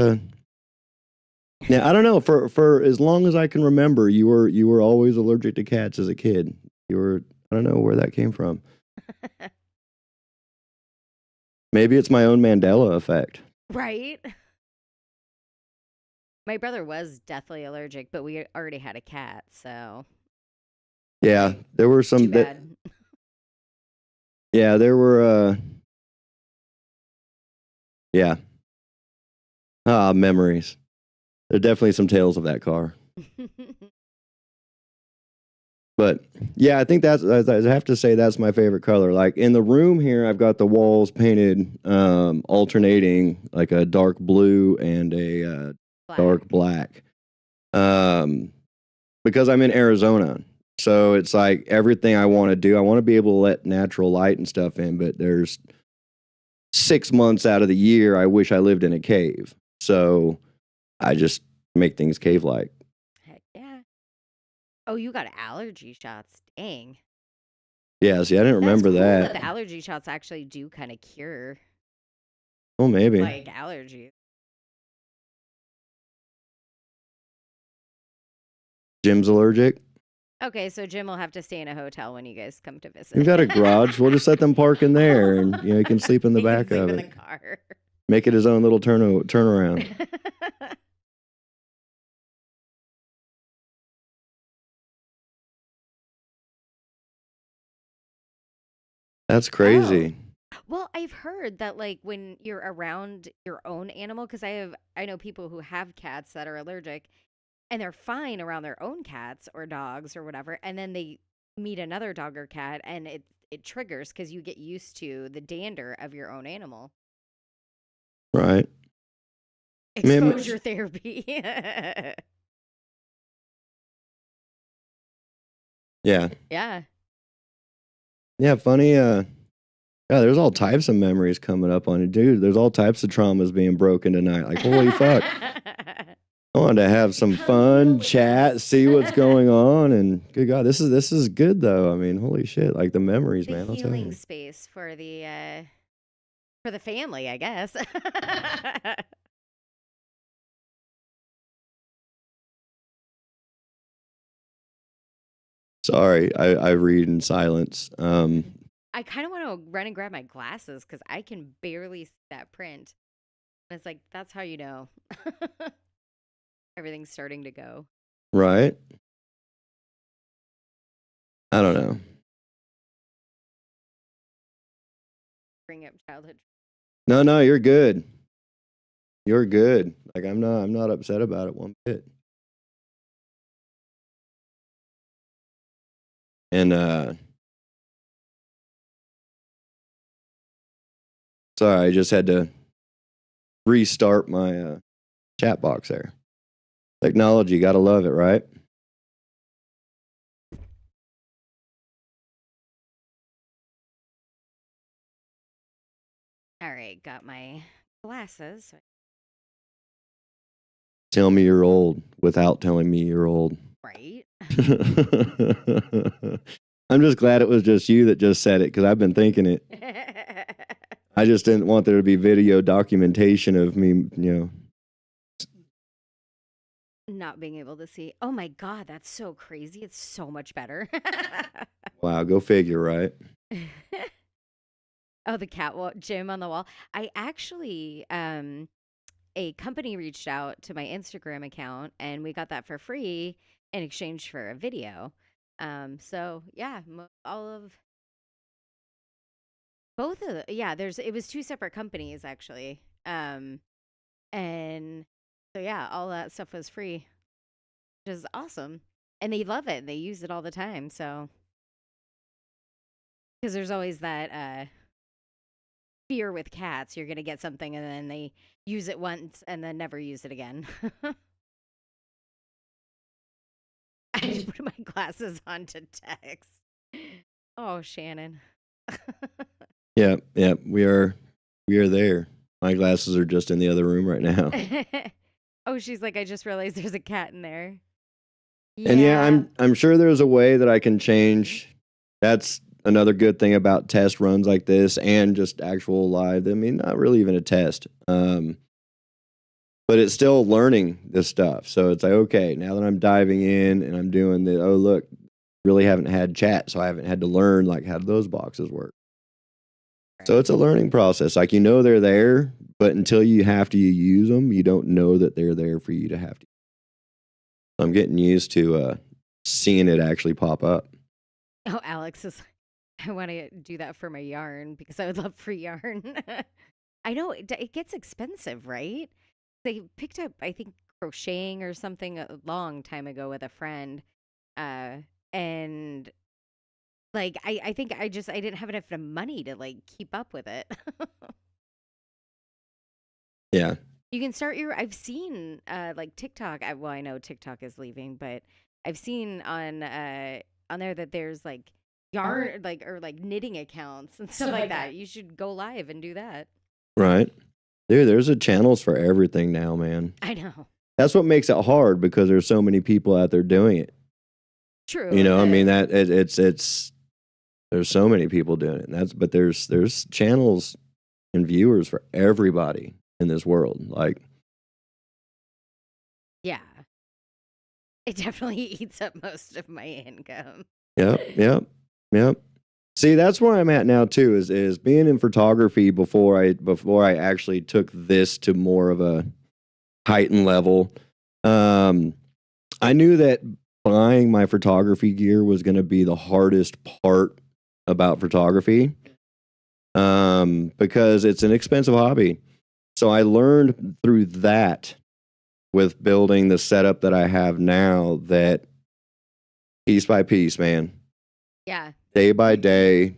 yeah, I don't know. For as long as I can remember, you were always allergic to cats as a kid. I don't know where that came from. Maybe it's my own Mandela effect. Right? My brother was deathly allergic, but we already had a cat, so. Yeah, there were some Too bad. Yeah, there were yeah. Memories. There are definitely some tales of that car. But yeah, I think I have to say that's my favorite color. Like in the room here, I've got the walls painted alternating like a dark blue and a dark black. Because I'm in Arizona. So it's like everything I want to do, I want to be able to let natural light and stuff in, but there's 6 months out of the year I wish I lived in a cave. So I just make things cave-like. Heck yeah. Oh, you got allergy shots. Dang. Yeah, see, I didn't remember that. The allergy shots actually do kind of cure. Oh, maybe. Like allergies. Jim's allergic? Okay, so Jim will have to stay in a hotel when you guys come to visit. We've got a garage. We'll just let them park in there, and he can sleep in the back of it. In the car. Make it his own little turnaround. That's crazy. Oh. Well, I've heard that like when you're around your own animal, because I know people who have cats that are allergic, and they're fine around their own cats or dogs or whatever, and then they meet another dog or cat, and it triggers because you get used to the dander of your own animal. Right. Exposure therapy. Yeah. Yeah. Yeah, funny. Yeah, there's all types of memories coming up on it, dude. There's all types of traumas being broken tonight. Like, holy fuck. I wanted to have some Come fun, with chat, us. see what's going on, and good God, this is good though. I mean, holy shit, like the memories, The man. I'll tell healing you. space for the family, I guess. Sorry, I read in silence. I kind of want to run and grab my glasses because I can barely see that print. And it's like, that's how you know everything's starting to go. Right? I don't know. Bring up childhood. No, you're good. You're good. Like I'm not upset about it one bit. And sorry, I just had to restart my chat box there. Technology, gotta love it, right? All right, got my glasses. Tell me you're old without telling me you're old. Right. I'm just glad it was just you that just said it because I've been thinking it. I just didn't want there to be video documentation of me, Not being able to see. Oh my God, that's so crazy. It's so much better. Wow, go figure, right? Oh, the catwalk gym on the wall. I actually, a company reached out to my Instagram account and we got that for free in exchange for a video. So yeah, all of both of yeah, it was two separate companies actually. And so yeah, all that stuff was free, which is awesome. And they love it. They use it all the time. So because there's always that fear with cats, you're gonna get something and then they use it once and then never use it again. I just put my glasses on to text. Oh, Shannon. Yeah, we are there. My glasses are just in the other room right now. Oh, she's like, I just realized there's a cat in there. And yeah, I'm sure there's a way that I can change. That's another good thing about test runs like this and just actual live. I mean, not really even a test. But it's still learning this stuff. So it's like, okay, now that I'm diving in and I'm doing look, really haven't had chat, so I haven't had to learn like how do those boxes work. So it's a learning process. Like they're there, but until you use them, you don't know that they're there for you to have to. I'm getting used to seeing it actually pop up. Oh, Alex is. I want to do that for my yarn because I would love free yarn. I know it gets expensive, right? They picked up, I think, crocheting or something a long time ago with a friend, and like I think I didn't have enough money to like keep up with it. Yeah. You can start I've seen like TikTok. Well, I know TikTok is leaving, but I've seen on there that there's like yarn or like knitting accounts and stuff like that. You should go live and do that. Right. Dude, there's a channels for everything now, man. I know. That's what makes it hard because there's so many people out there doing it. True. I mean that it's there's so many people doing it. And but there's channels and viewers for everybody in this world. Like, yeah, it definitely eats up most of my income. Yep. See, that's where I'm at now too. Is being in photography before I actually took this to more of a heightened level. I knew that buying my photography gear was going to be the hardest part about photography, because it's an expensive hobby. So I learned through that with building the setup that I have now, that piece by piece, man. Yeah. Day by day,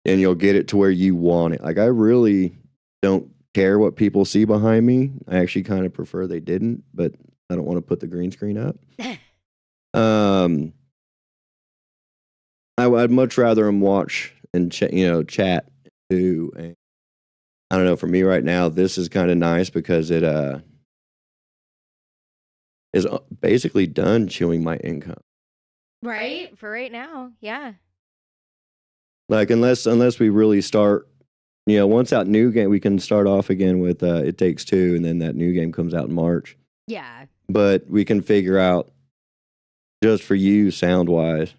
and you'll get it to where you want it. Like, I really don't care what people see behind me. I actually kind of prefer they didn't, but I don't want to put the green screen up. I'd much rather them watch and chat too. And I don't know. For me right now, this is kind of nice because it is basically done chewing my income. Right? For right now. Yeah. Like unless we really start, once that new game, we can start off again with It Takes Two, and then that new game comes out in March. Yeah. But we can figure out just for you sound wise.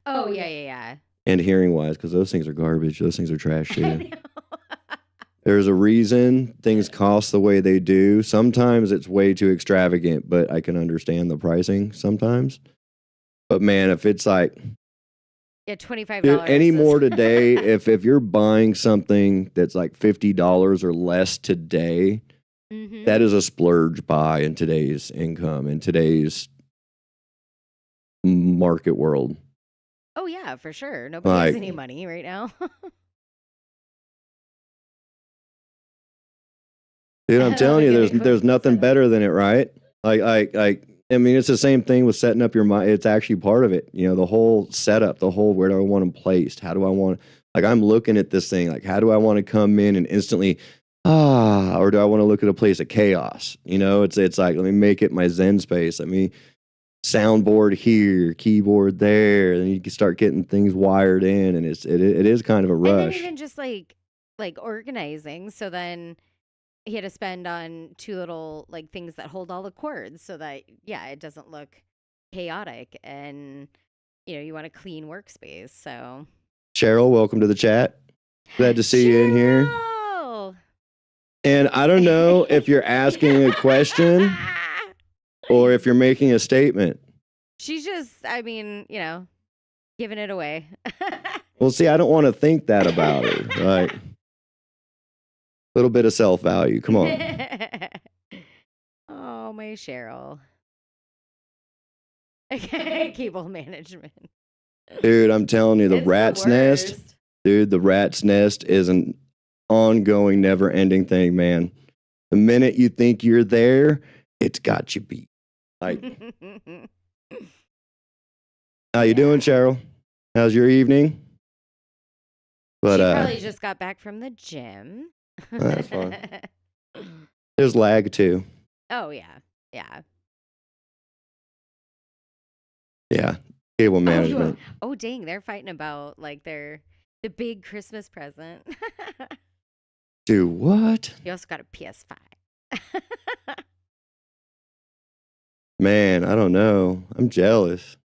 Oh, yeah. And hearing wise, because those things are garbage. Those things are trash too. There's a reason things cost the way they do. Sometimes it's way too extravagant, but I can understand the pricing sometimes. But man, if it's like $25 anymore today, if you're buying something that's like $50 or less today, that is a splurge buy in today's income, in today's market world. Oh yeah, for sure. Nobody has any money right now. Dude, I'm telling you, there's nothing better than it, right? I mean, it's the same thing with setting up your mind. It's actually part of it. The whole setup, where do I want them placed? How do I want, I'm looking at this thing, how do I want to come in and instantly, or do I want to look at a place of chaos? It's like, let me make it my Zen space. Let me soundboard here, keyboard there, and you can start getting things wired in, and it is kind of a rush. And then even just like organizing, so then he had to spend on two little things that hold all the cords so that it doesn't look chaotic, and you want a clean workspace. So Cheryl, welcome to the chat. Glad to see you in here. And I don't know if you're asking a question or if you're making a statement. She's just, giving it away. Well, see, I don't want to think that about her. Like, a little bit of self-value. Come on. Oh, my Cheryl. Cable management. Dude, I'm telling you, the rat's nest. Dude, the rat's nest is an ongoing, never-ending thing, man. The minute you think you're there, it's got you beat. Like, how you doing, Cheryl? How's your evening? But she probably just got back from the gym. That's fine. There's lag too. Oh yeah. Yeah. Cable management. Oh dang, they're fighting about the big Christmas present. Dude, what? You also got a PS5. Man, I don't know. I'm jealous.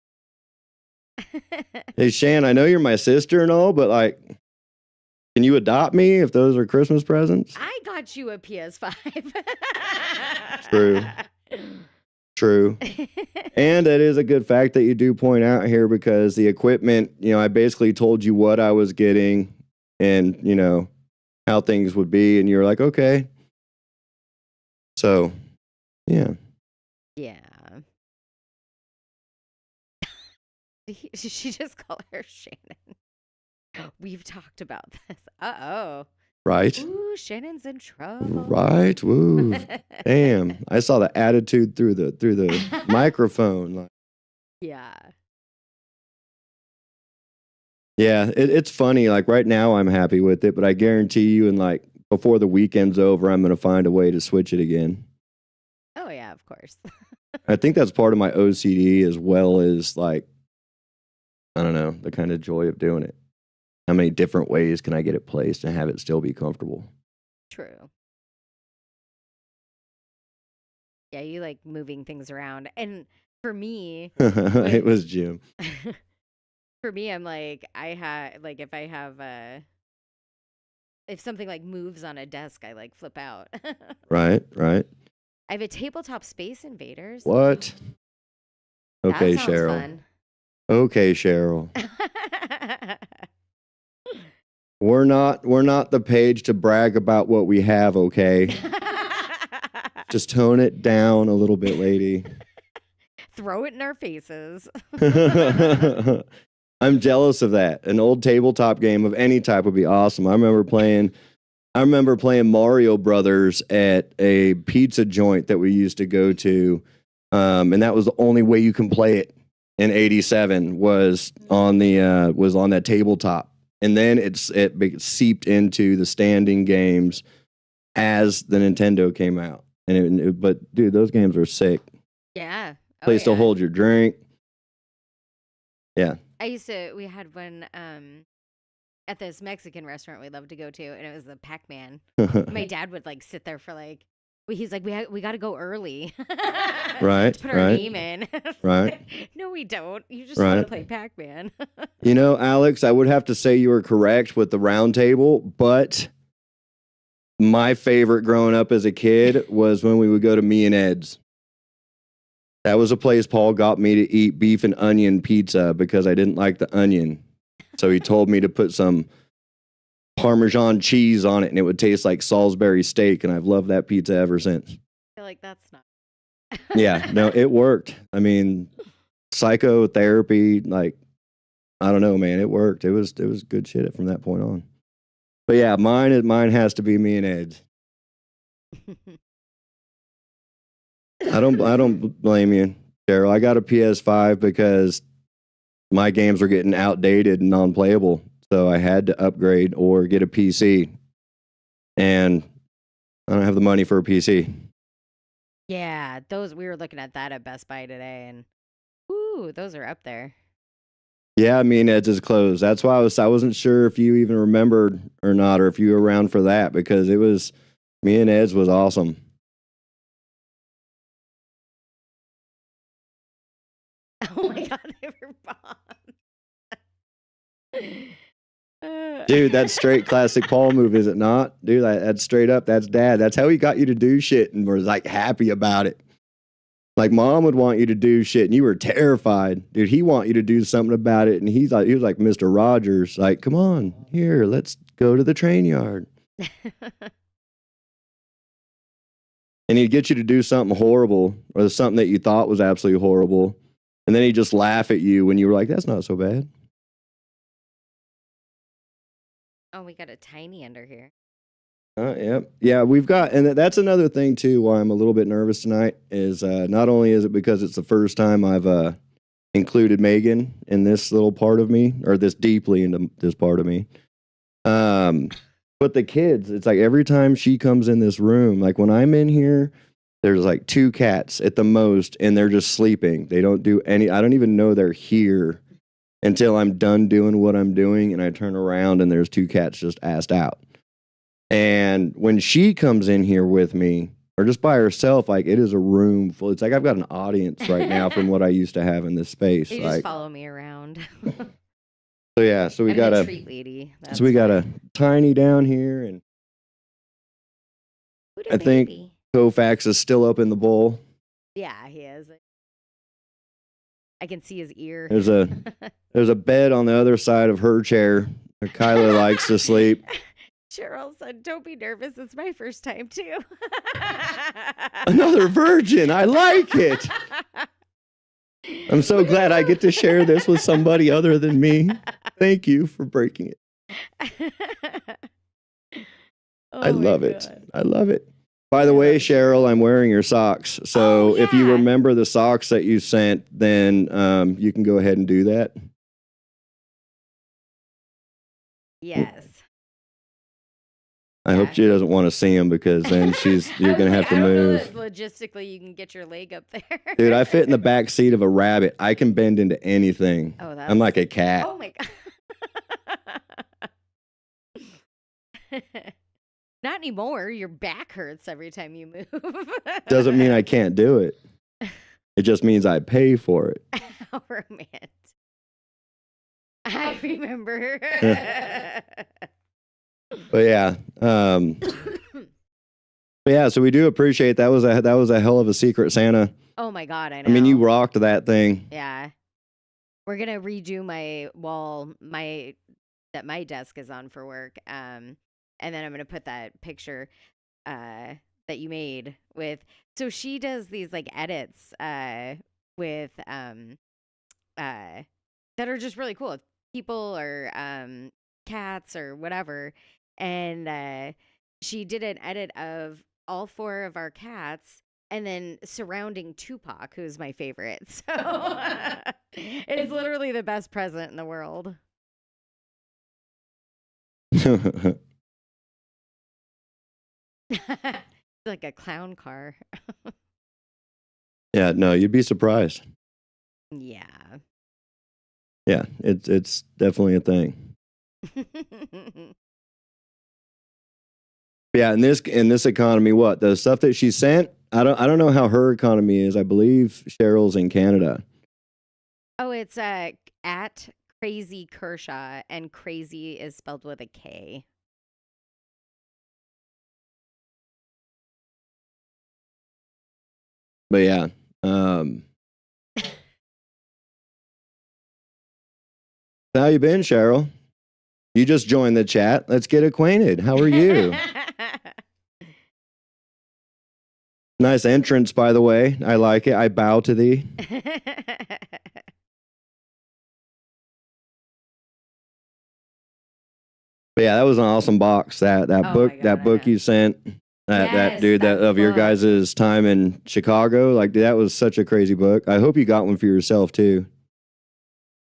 Hey, Shan, I know you're my sister and all, but can you adopt me if those are Christmas presents? I got you a PS5. True. And it is a good fact that you do point out here, because the equipment, I basically told you what I was getting and, how things would be. And you're like, okay. So, yeah. Yeah. She just called her Shannon. We've talked about this. Uh-oh. Right. Ooh, Shannon's in trouble. Right. Woo. Damn. I saw the attitude through the microphone. Yeah. Yeah, it's funny. Right now I'm happy with it, but I guarantee you before the weekend's over, I'm going to find a way to switch it again. Oh yeah, of course. I think that's part of my OCD, as well as I don't know, the kind of joy of doing it. How many different ways can I get it placed and have it still be comfortable? True. Yeah, you like moving things around. And for me, it was Jim. For me, I'm if I have if something moves on a desk, I flip out. Right. I have a tabletop Space Invaders. What? Okay, that sounds Cheryl. Fun. Okay, Cheryl. We're not the page to brag about what we have, okay? Just tone it down a little bit, lady. Throw it in our faces. I'm jealous of that. An old tabletop game of any type would be awesome. I remember playing Mario Brothers at a pizza joint that we used to go to, and that was the only way you can play it. in '87 was on that tabletop, and then it seeped into the standing games as the Nintendo came out. And but dude, those games are sick. Yeah. Place to hold your drink. Yeah. We had one at this Mexican restaurant we love to go to, and it was the Pac-Man. My dad would like sit there for like, he's like, we got to go early, right? To put our name in, right? No, we don't. You just want to play Pac-Man. You know, Alex, I would have to say you were correct with the round table, but my favorite growing up as a kid was when we would go to Me and Ed's. That was a place Paul got me to eat beef and onion pizza because I didn't like the onion. So he told me to put some Parmesan cheese on it and it would taste like Salisbury steak. And I've loved that pizza ever since. I feel like that's not. Yeah, no, it worked. I mean, psychotherapy, like, I don't know, man, it worked. It was good shit from that point on. But yeah, mine has to be Me and Ed's. I don't blame you, Cheryl. I got a PS5 because my games were getting outdated and non-playable, so I had to upgrade or get a PC. And I don't have the money for a PC. Yeah, we were looking at that at Best Buy today, and those are up there. Yeah, Me and Ed's is closed. That's why I wasn't sure if you even remembered or not, or if you were around for that, because Me and Ed's was awesome. Oh my God, they were bombs. Dude, that's straight classic Paul move, is it not? Dude, that's straight up. That's dad. That's how he got you to do shit and was like happy about it. Like mom would want you to do shit and you were terrified. Dude, he want you to do something about it. And he was like Mr. Rogers. Like, come on, here, let's go to the train yard. And he'd get you to do something horrible or something that you thought was absolutely horrible. And then he'd just laugh at you when you were like, that's not so bad. Oh, we got a tiny under here. Yeah, we've got, and that's another thing too, why I'm a little bit nervous tonight is not only is it because it's the first time I've included Megan in this little part of me, or this deeply into this part of me. But the kids, it's like every time she comes in this room, like when I'm in here, there's like 2 cats at the most, and they're just sleeping. They don't do I don't even know they're here until I'm done doing what I'm doing, and I turn around and there's 2 cats just assed out. And when she comes in here with me, or just by herself, like it is a room full. It's like I've got an audience right now from what I used to have in this space. You just follow me around. So yeah, so we got a treat lady. So we got a tiny down here, and I think Koufax is still up in the bowl. Yeah, he is. I can see his ear. There's a bed on the other side of her chair. Kyla likes to sleep. Cheryl said, "Don't be nervous. It's my first time too." Another virgin. I like it. I'm so glad I get to share this with somebody other than me. Thank you for breaking it. I love it. I love it. By the way, Cheryl, I'm wearing your socks. So if you remember the socks that you sent, then you can go ahead and do that. Yes. I hope she doesn't want to see them because then you're going to have to move. Logistically, you can get your leg up there. Dude, I fit in the back seat of a rabbit. I can bend into anything. I'm like a cat. Oh my God. Not anymore. Your back hurts every time you move. Doesn't mean I can't do it. It just means I pay for it. How romantic. I remember. But yeah, so we do appreciate that was a hell of a Secret Santa. Oh my God, I know. I mean, you rocked that thing. Yeah, we're gonna redo my wall, that my desk is on for work. And then I'm gonna put that picture that you made with. So she does these like edits with that are just really cool. People or cats or whatever. And she did an edit of all 4 of our cats and then surrounding Tupac, who's my favorite. So it's literally the best present in the world. Like a clown car. Yeah, no, you'd be surprised. Yeah. Yeah, it's definitely a thing. Yeah, in this economy, what the stuff that she sent, I don't know how her economy is. I believe Cheryl's in Canada. Oh, it's at Crazy Kershaw, and crazy is spelled with a K. But yeah, how you been, Cheryl? You just joined the chat. Let's get acquainted. How are you? Nice entrance, by the way. I like it. I bow to thee. But yeah, that was an awesome box. That Oh book, my God, that I book know. you sent. That Yes, dude that of your book. guys' time in Chicago. Like that was such a crazy book. I hope you got one for yourself too.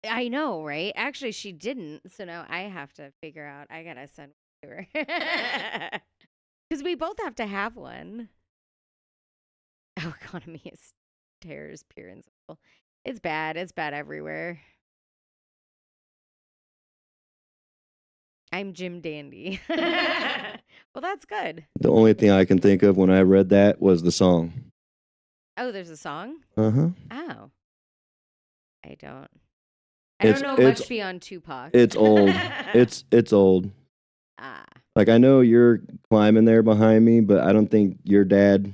I know, right? Actually, she didn't. So now I have to figure out. I gotta send one to her. Because we both have to have one. Oh, economy is tears pure and simple. It's bad. It's bad everywhere. I'm Jim Dandy. Well, that's good. The only thing I can think of when I read that was the song. Oh, there's a song? Uh-huh. Oh. I don't It's- know it's- much beyond Tupac. It's old. It's old. Ah. Like I know you're climbing there behind me, but I don't think your dad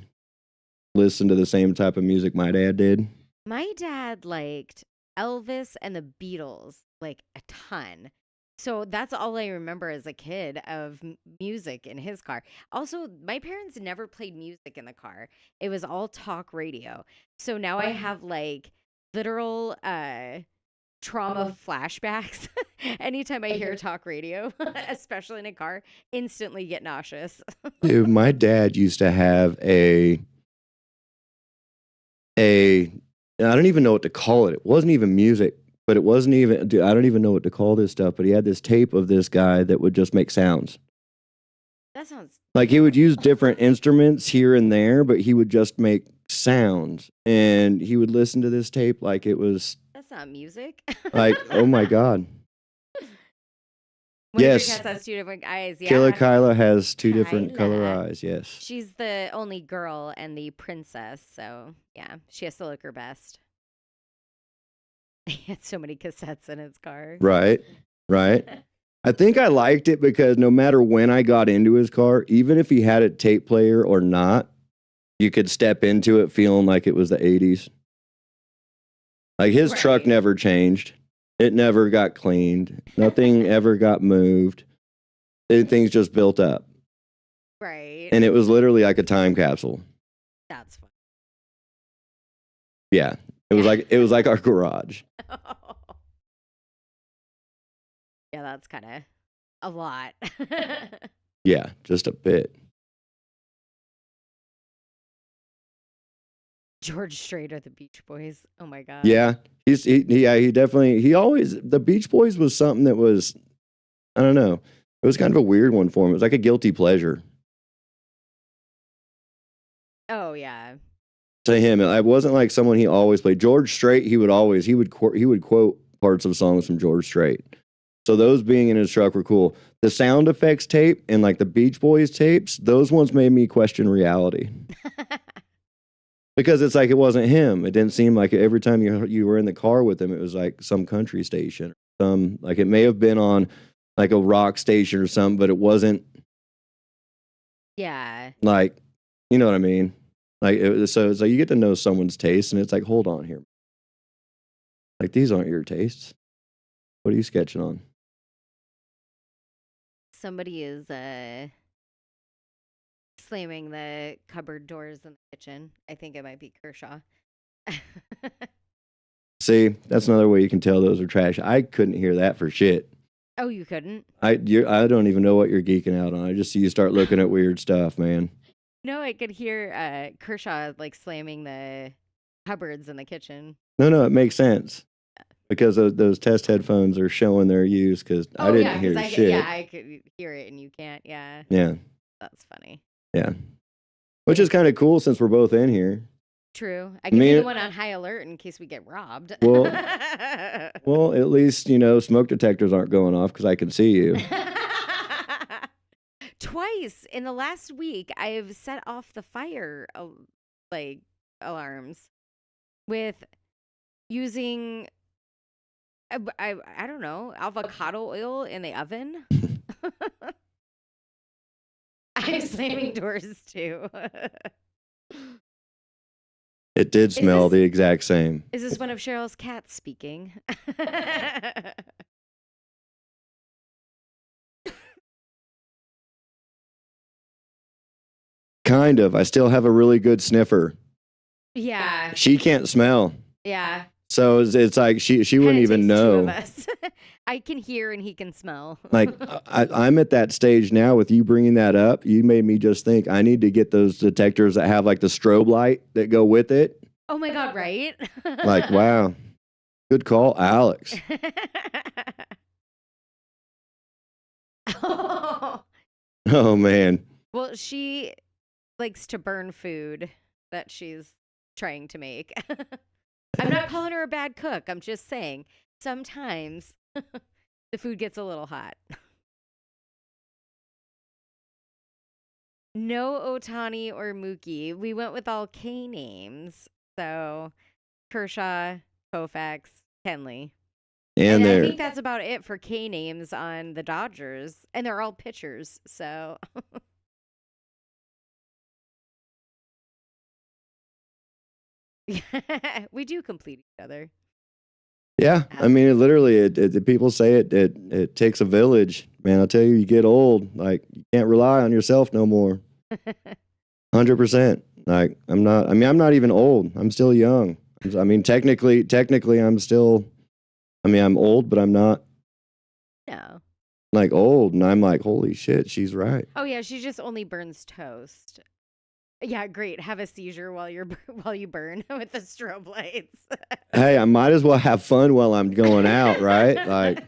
listened to the same type of music my dad did. My dad liked Elvis and the Beatles like a ton. So that's all I remember as a kid of music in his car. Also, my parents never played music in the car. It was all talk radio. So now I have like literal trauma flashbacks anytime I hear talk radio, especially in a car, instantly get nauseous. Dude, my dad used to have a I don't even know what to call it. It wasn't even music, but it wasn't even, dude, I don't even know what to call this stuff, but he had this tape of this guy that would just make sounds. That sounds Like he would use different instruments here and there, but he would just make sounds. And he would listen to this tape like it was that's not music. like, oh my God. One of your Yes. cats has two different eyes. Yeah. Killer Kyla has two different color Kyla. eyes, yes. She's the only girl and the princess, so yeah, she has to look her best. He had so many cassettes in his car. Right, right. I think I liked it because no matter when I got into his car, even if he had a tape player or not, you could step into it feeling like it was the 80s. Like his truck Right. never changed. It never got cleaned. Nothing ever got moved. Things just built up. Right. And it was literally like a time capsule. That's fun. Yeah. It was like our garage. Yeah, that's kind of a lot. Yeah, just a bit. George Strait or the Beach Boys. Oh my God. Yeah. He definitely, the Beach Boys was something that was, I don't know. It was kind of a weird one for him. It was like a guilty pleasure Oh yeah. to him. It wasn't like someone he always played. George Strait, he would quote parts of songs from George Strait. So those being in his truck were cool. The sound effects tape and like the Beach Boys tapes, those ones made me question reality. Because it's like it wasn't him. It didn't seem like every time you were in the car with him, it was like some country station. Like it may have been on like a rock station or something, but it wasn't Yeah. like, you know what I mean? Like so it's like you get to know someone's taste, and it's like, hold on here. Like these aren't your tastes. What are you sketching on? Somebody is slamming the cupboard doors in the kitchen. I think it might be Kershaw. See, that's another way you can tell those are trash. I couldn't hear that for shit. Oh, you couldn't? I don't even know what you're geeking out on. I just see you start looking at weird stuff, man. No, I could hear Kershaw like slamming the cupboards in the kitchen. No, it makes sense because those test headphones are showing their use because I Oh didn't yeah, because hear shit. I could hear it and you can't. Yeah, Yeah, that's funny. yeah. Which is kind of cool since we're both in here. True. I can be the one on high alert in case we get robbed. Well, at least smoke detectors aren't going off because I can see you. Twice in the last week, I've set off the fire like alarms with using I don't know, avocado oil in the oven. I'm slamming doors too. It did smell the exact same. Is this one of Cheryl's cats speaking? Kind of. I still have a really good sniffer. Yeah. She can't smell. Yeah. So it's like she wouldn't even know. Two of us. I can hear and he can smell. Like I'm at that stage now with you bringing that up. You made me just think I need to get those detectors that have like the strobe light that go with it. Oh my God, right? Like, wow. Good call, Alex. Oh, man. Well, she likes to burn food that she's trying to make. I'm not calling her a bad cook. I'm just saying sometimes the food gets a little hot. No Otani or Mookie. We went with all K names. So Kershaw, Koufax, Kenley. And I think that's about it for K names on the Dodgers. And they're all pitchers. So we do complete each other. Yeah, I mean, people say it takes a village, man. I'll tell you, you get old, like you can't rely on yourself no more. 100%. Like I'm not even old. I'm still young. I mean, technically, I'm still. I mean, I'm old, but I'm not. No. Like old, and I'm like, holy shit, she's right. Oh yeah, she just only burns toast. Yeah, great. Have a seizure while you burn with the strobe lights. Hey, I might as well have fun while I'm going out, right? Like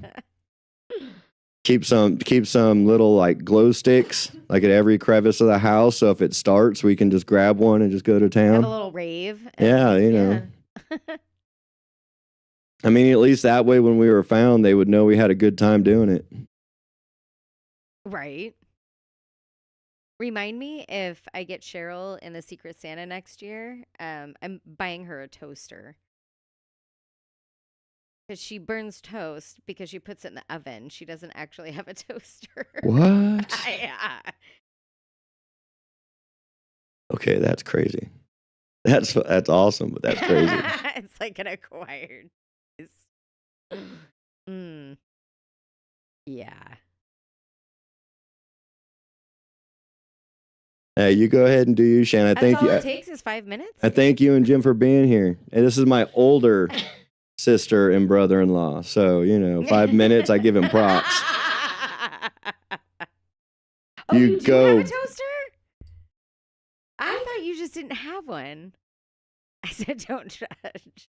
keep some little like glow sticks like at every crevice of the house, so if it starts, we can just grab one and just go to town. Have a little rave. Yeah, Yeah. I mean, at least that way when we were found, they would know we had a good time doing it. Right. Remind me if I get Cheryl in the Secret Santa next year. I'm buying her a toaster. Because she burns toast because she puts it in the oven. She doesn't actually have a toaster. What? Yeah. Okay, that's crazy. That's awesome, but that's crazy. It's like an acquired taste. Yeah. Hey, you go ahead and do you, Shannon. That's all it takes is 5 minutes. I thank you and Jim for being here. And this is my older sister and brother-in-law. So, 5 minutes, I give him props. You do have a toaster? I thought you just didn't have one. I said, don't judge.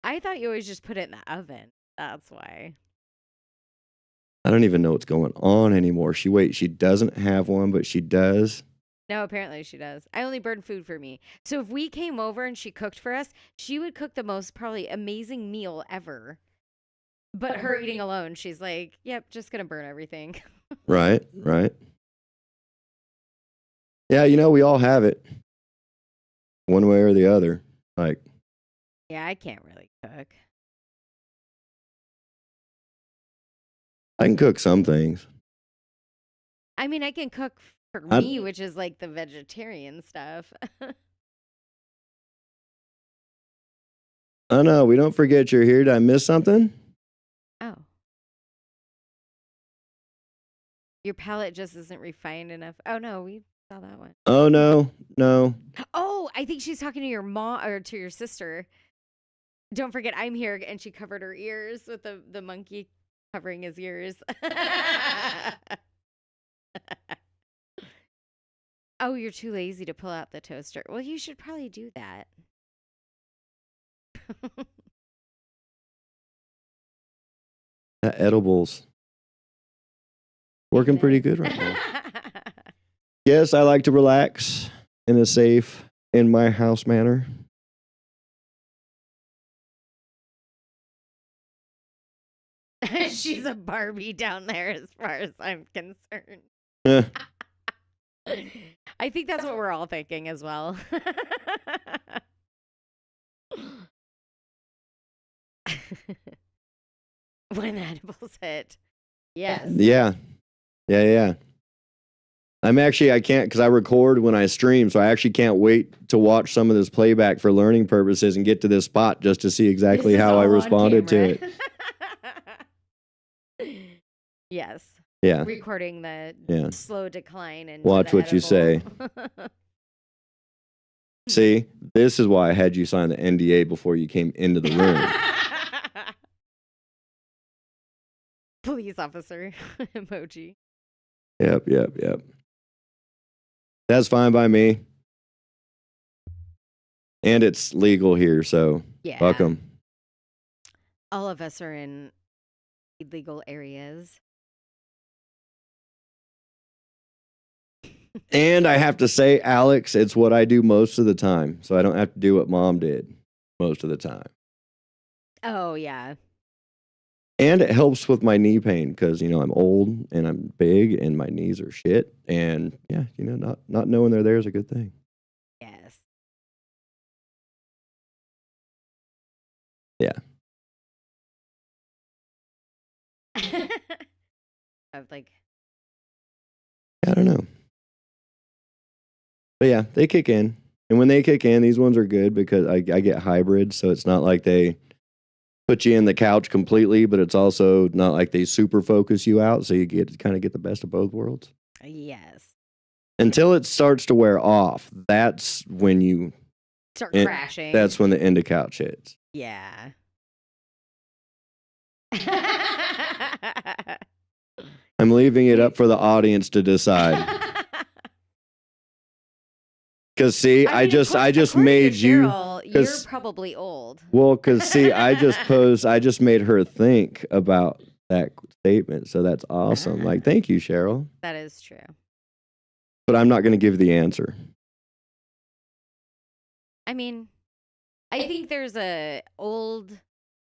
I thought you always just put it in the oven. That's why. I don't even know what's going on anymore. She doesn't have one, but she does. No, apparently she does. I only burn food for me. So if we came over and she cooked for us, she would cook the most probably amazing meal ever. But her eating alone, she's like, yep, just going to burn everything. Right. Yeah, we all have it. One way or the other. Like, yeah, I can't really cook. I can cook some things. I mean, I can cook for me, which is like the vegetarian stuff. Oh, no, we don't forget you're here. Did I miss something? Oh. Your palate just isn't refined enough. Oh, no, we saw that one. Oh, no. Oh, I think she's talking to your mom or to your sister. Don't forget, I'm here, and she covered her ears with the monkey covering his ears. Oh, you're too lazy to pull out the toaster. Well, you should probably do that. That edibles working pretty good right now. Yes, I like to relax in a safe, in my house manner. She's a Barbie down there as far as I'm concerned. Eh, I think that's what we're all thinking as well. When edibles hit. Yes. yeah, yeah. I can't because I record when I stream, so I actually can't wait to watch some of this playback for learning purposes and get to this spot just to see exactly This is how I all on responded to it. camera. Yes. Yeah. Recording the Yeah. slow decline and Watch what you say. See, this is why I had you sign the NDA before you came into the room. Police officer emoji. Yep. That's fine by me. And it's legal here, so Yeah. welcome. All of us are in illegal areas. And I have to say, Alex, it's what I do most of the time. So I don't have to do what mom did most of the time. Oh, yeah. And it helps with my knee pain because, I'm old and I'm big and my knees are shit. And yeah, not knowing they're there is a good thing. Yes. Yeah. Of like, I don't know. But yeah, they kick in. And when they kick in, these ones are good because I get hybrids. So it's not like they put you in the couch completely, but it's also not like they super focus you out. So you kind of get the best of both worlds. yes. Until it starts to wear off. That's when you Start crashing. That's when the end of couch hits. Yeah. I'm leaving it up for the audience to decide. Because see, I just according made to you. Cheryl, you're 'cause- probably old. Well, because see, I just made her think about that statement. So that's awesome. Like, thank you, Cheryl. That is true. But I'm not going to give the answer. I mean, I think there's a old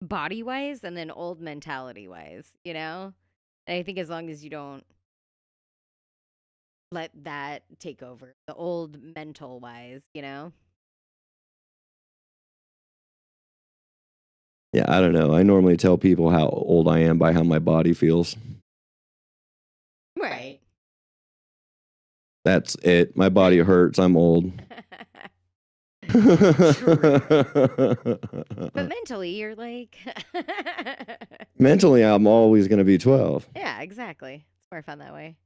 body wise and then old mentality wise, And I think as long as you don't let that take over, the old mental wise, Yeah, I don't know. I normally tell people how old I am by how my body feels. Right. That's it. My body hurts. I'm old. But mentally, you're like. Mentally, I'm always going to be 12. Yeah, exactly. It's more fun that way.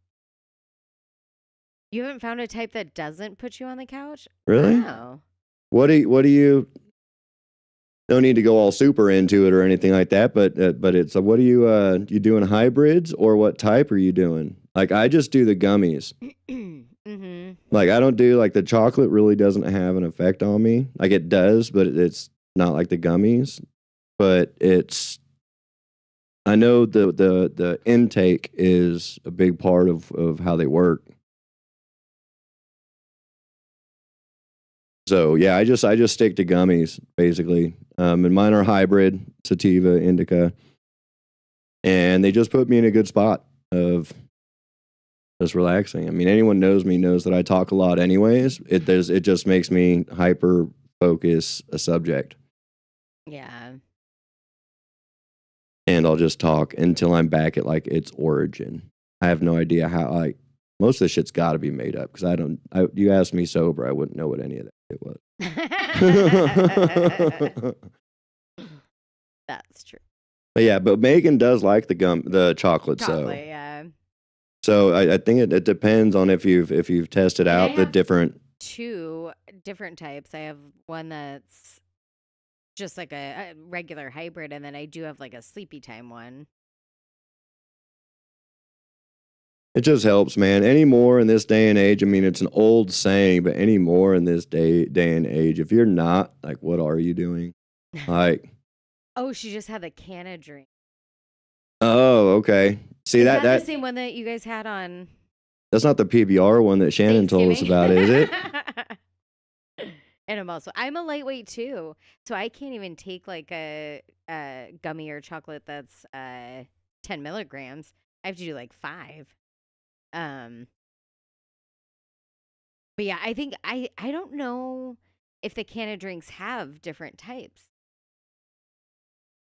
You haven't found a type that doesn't put you on the couch? Really? No. What do you? Don't need to go all super into it or anything like that, but it's what are you doing hybrids or what type are you doing? Like I just do the gummies. Mm-hmm. Like I don't do like the chocolate really doesn't have an effect on me. Like it does, but it's not like the gummies. But I know the intake is a big part of how they work. So yeah, I just stick to gummies basically, and mine are hybrid, sativa, indica, and they just put me in a good spot of just relaxing. I mean, anyone knows me knows that I talk a lot, anyways. It just makes me hyper focus a subject. Yeah. And I'll just talk until I'm back at like its origin. I have no idea how. Like most of the shit's got to be made up because you asked me sober, I wouldn't know what any of that shit was. That's true. But yeah, but Megan does like the chocolate. Chocolate, yeah. So I think it depends on if you've tested out the different. 2 different types. I have one that's just like a regular hybrid, and then I do have like a sleepy time one. It just helps, man. Anymore in this day and age, I mean, it's an old saying, but anymore in this day and age, if you're not, like, what are you doing? Like, Oh, she just had the canna drink. oh, okay. See Is that the same one that you guys had on that's not the PBR one that Shannon told us about, is it? And I'm a lightweight too, so I can't even take like a gummy or chocolate that's 10 milligrams. I have to do like 5. But yeah, I think I don't know if the canna drinks have different types.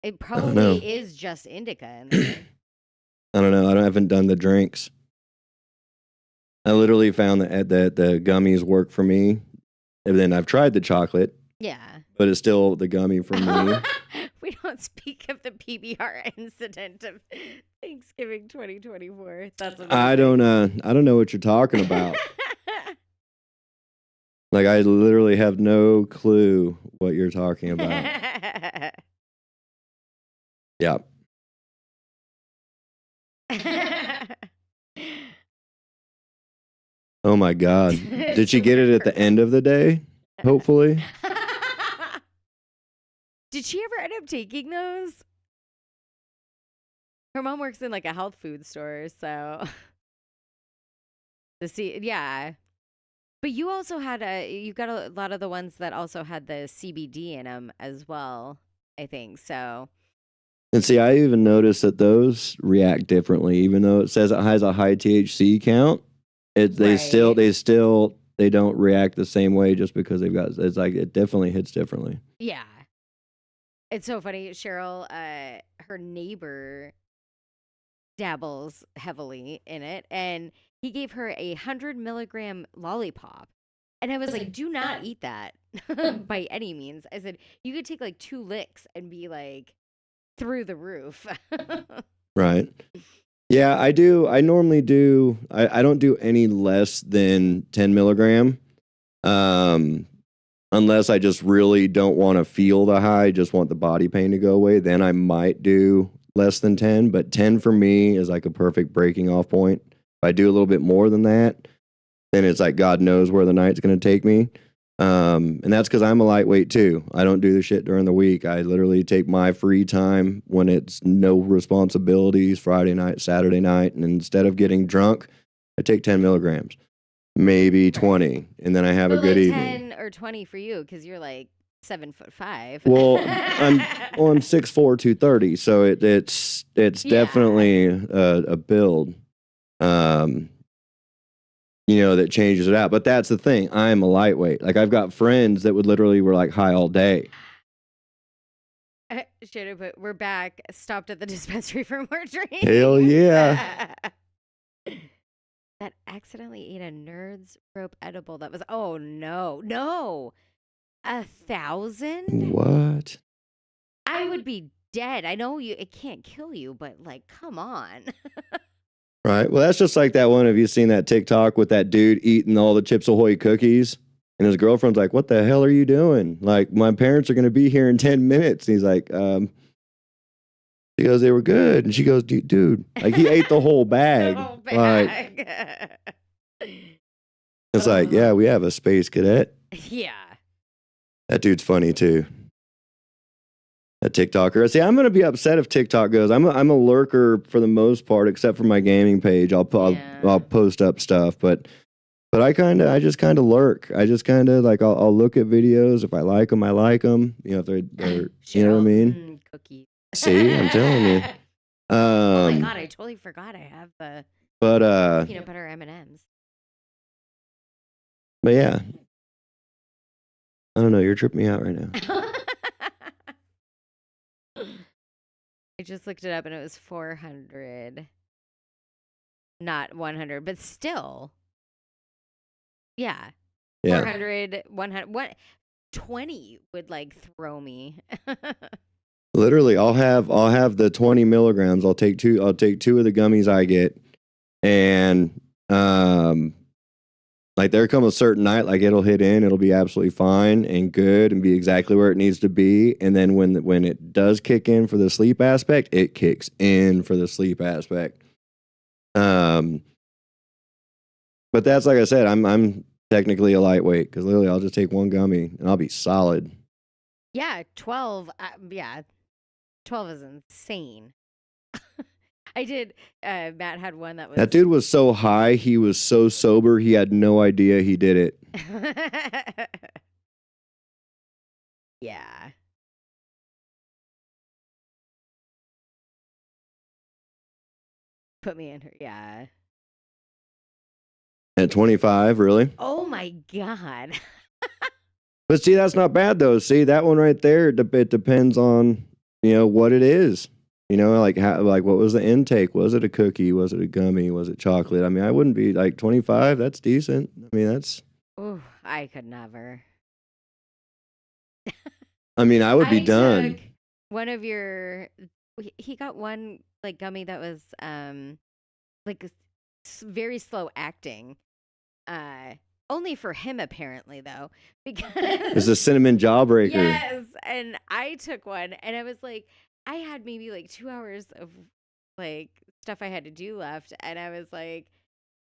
It I don't know. probably is just indica in there. I don't know. I haven't done the drinks. I literally found that the gummies work for me, and then I've tried the chocolate, Yeah. but it's still the gummy for me. We don't speak of the PBR incident of Thanksgiving 2024. That's amazing. I don't know what you're talking about. Like, I literally have no clue what you're talking about. Yeah. Oh my God. Did she get it at the end of the day? Hopefully. Did she ever end up taking those? Her mom works in like a health food store, so yeah. But you also had you got a lot of the ones that also had the CBD in them as well, I think. So. And see, I even noticed that those react differently, even though it says it has a high THC count. They don't react the same way just because it's like it definitely hits differently. Yeah. It's so funny. Cheryl, her neighbor dabbles heavily in it, and he gave her 100 milligram lollipop. And I was like, do not eat that by any means. I said, you could take like 2 licks and be like through the roof. Right. Yeah, I do. I normally do. I don't do any less than 10 milligram. Unless I just really don't want to feel the high, just want the body pain to go away, then I might do less than 10. But 10 for me is like a perfect breaking off point. If I do a little bit more than that, then it's like God knows where the night's going to take me. And that's because I'm a lightweight too. I don't do the shit during the week. I literally take my free time when it's no responsibilities, Friday night, Saturday night. And instead of getting drunk, I take 10 milligrams. Maybe 20, and then I have a good evening. 10 or 20 for you because you're like 7'5". Well, I'm 6'4", 230, so it's definitely a build, that changes it out. But that's the thing. I'm a lightweight. Like I've got friends that would literally were like high all day. But we're back. Stopped at the dispensary for more drinks. Hell yeah. That accidentally ate a Nerds Rope edible. That was, oh no, 1,000? What? I would be dead. I know it can't kill you, but like, come on. Right. Well, that's just like that one. Have you seen that TikTok with that dude eating all the Chips Ahoy cookies? And his girlfriend's like, what the hell are you doing? Like, my parents are going to be here in 10 minutes. And he's like, she goes, they were good. And she goes, dude, like he ate the whole bag. The whole bag. Like, it's like, yeah, we have a space cadet. Yeah. That dude's funny too. A TikToker. See, I'm going to be upset if TikTok goes. I'm a lurker for the most part, except for my gaming page. I'll post up stuff, but I just kind of lurk. I just kind of like, I'll look at videos. If I like them, I like them. If they're you know what I mean? Cookies. See, I'm telling you. Oh my God, I totally forgot I have the peanut butter M&Ms. But yeah. I don't know, you're tripping me out right now. I just looked it up and it was 400. Not 100, but still. Yeah. 400, 100, 20 would like throw me. Literally, I'll have the 20 milligrams. I'll take 2 of the gummies I get, and like there comes a certain night, like it'll hit in, it'll be absolutely fine and good and be exactly where it needs to be. And then when it does kick in for the sleep aspect, it kicks in for the sleep aspect. But that's like I said, I'm technically a lightweight because literally I'll just take one gummy and I'll be solid. Yeah, 12. Yeah, 12 is insane. I did. Matt had one that was. That dude was so high, he was so sober, he had no idea he did it. Yeah. Put me in her. Yeah. At 25, really? Oh my God. But see, that's not bad though. See, that one right there, it depends on, what it is. Like what was the intake? Was it a cookie? Was it a gummy? Was it chocolate? I mean, I wouldn't be like 25. That's decent. I mean, that's. Ooh, I could never. I mean, I would be I done. took one of your. He got one like gummy that was like very slow acting. Only for him apparently though, because It's a cinnamon jawbreaker. yes, and I took one, and I was like, I had maybe like 2 hours of like stuff I had to do left, and I was like,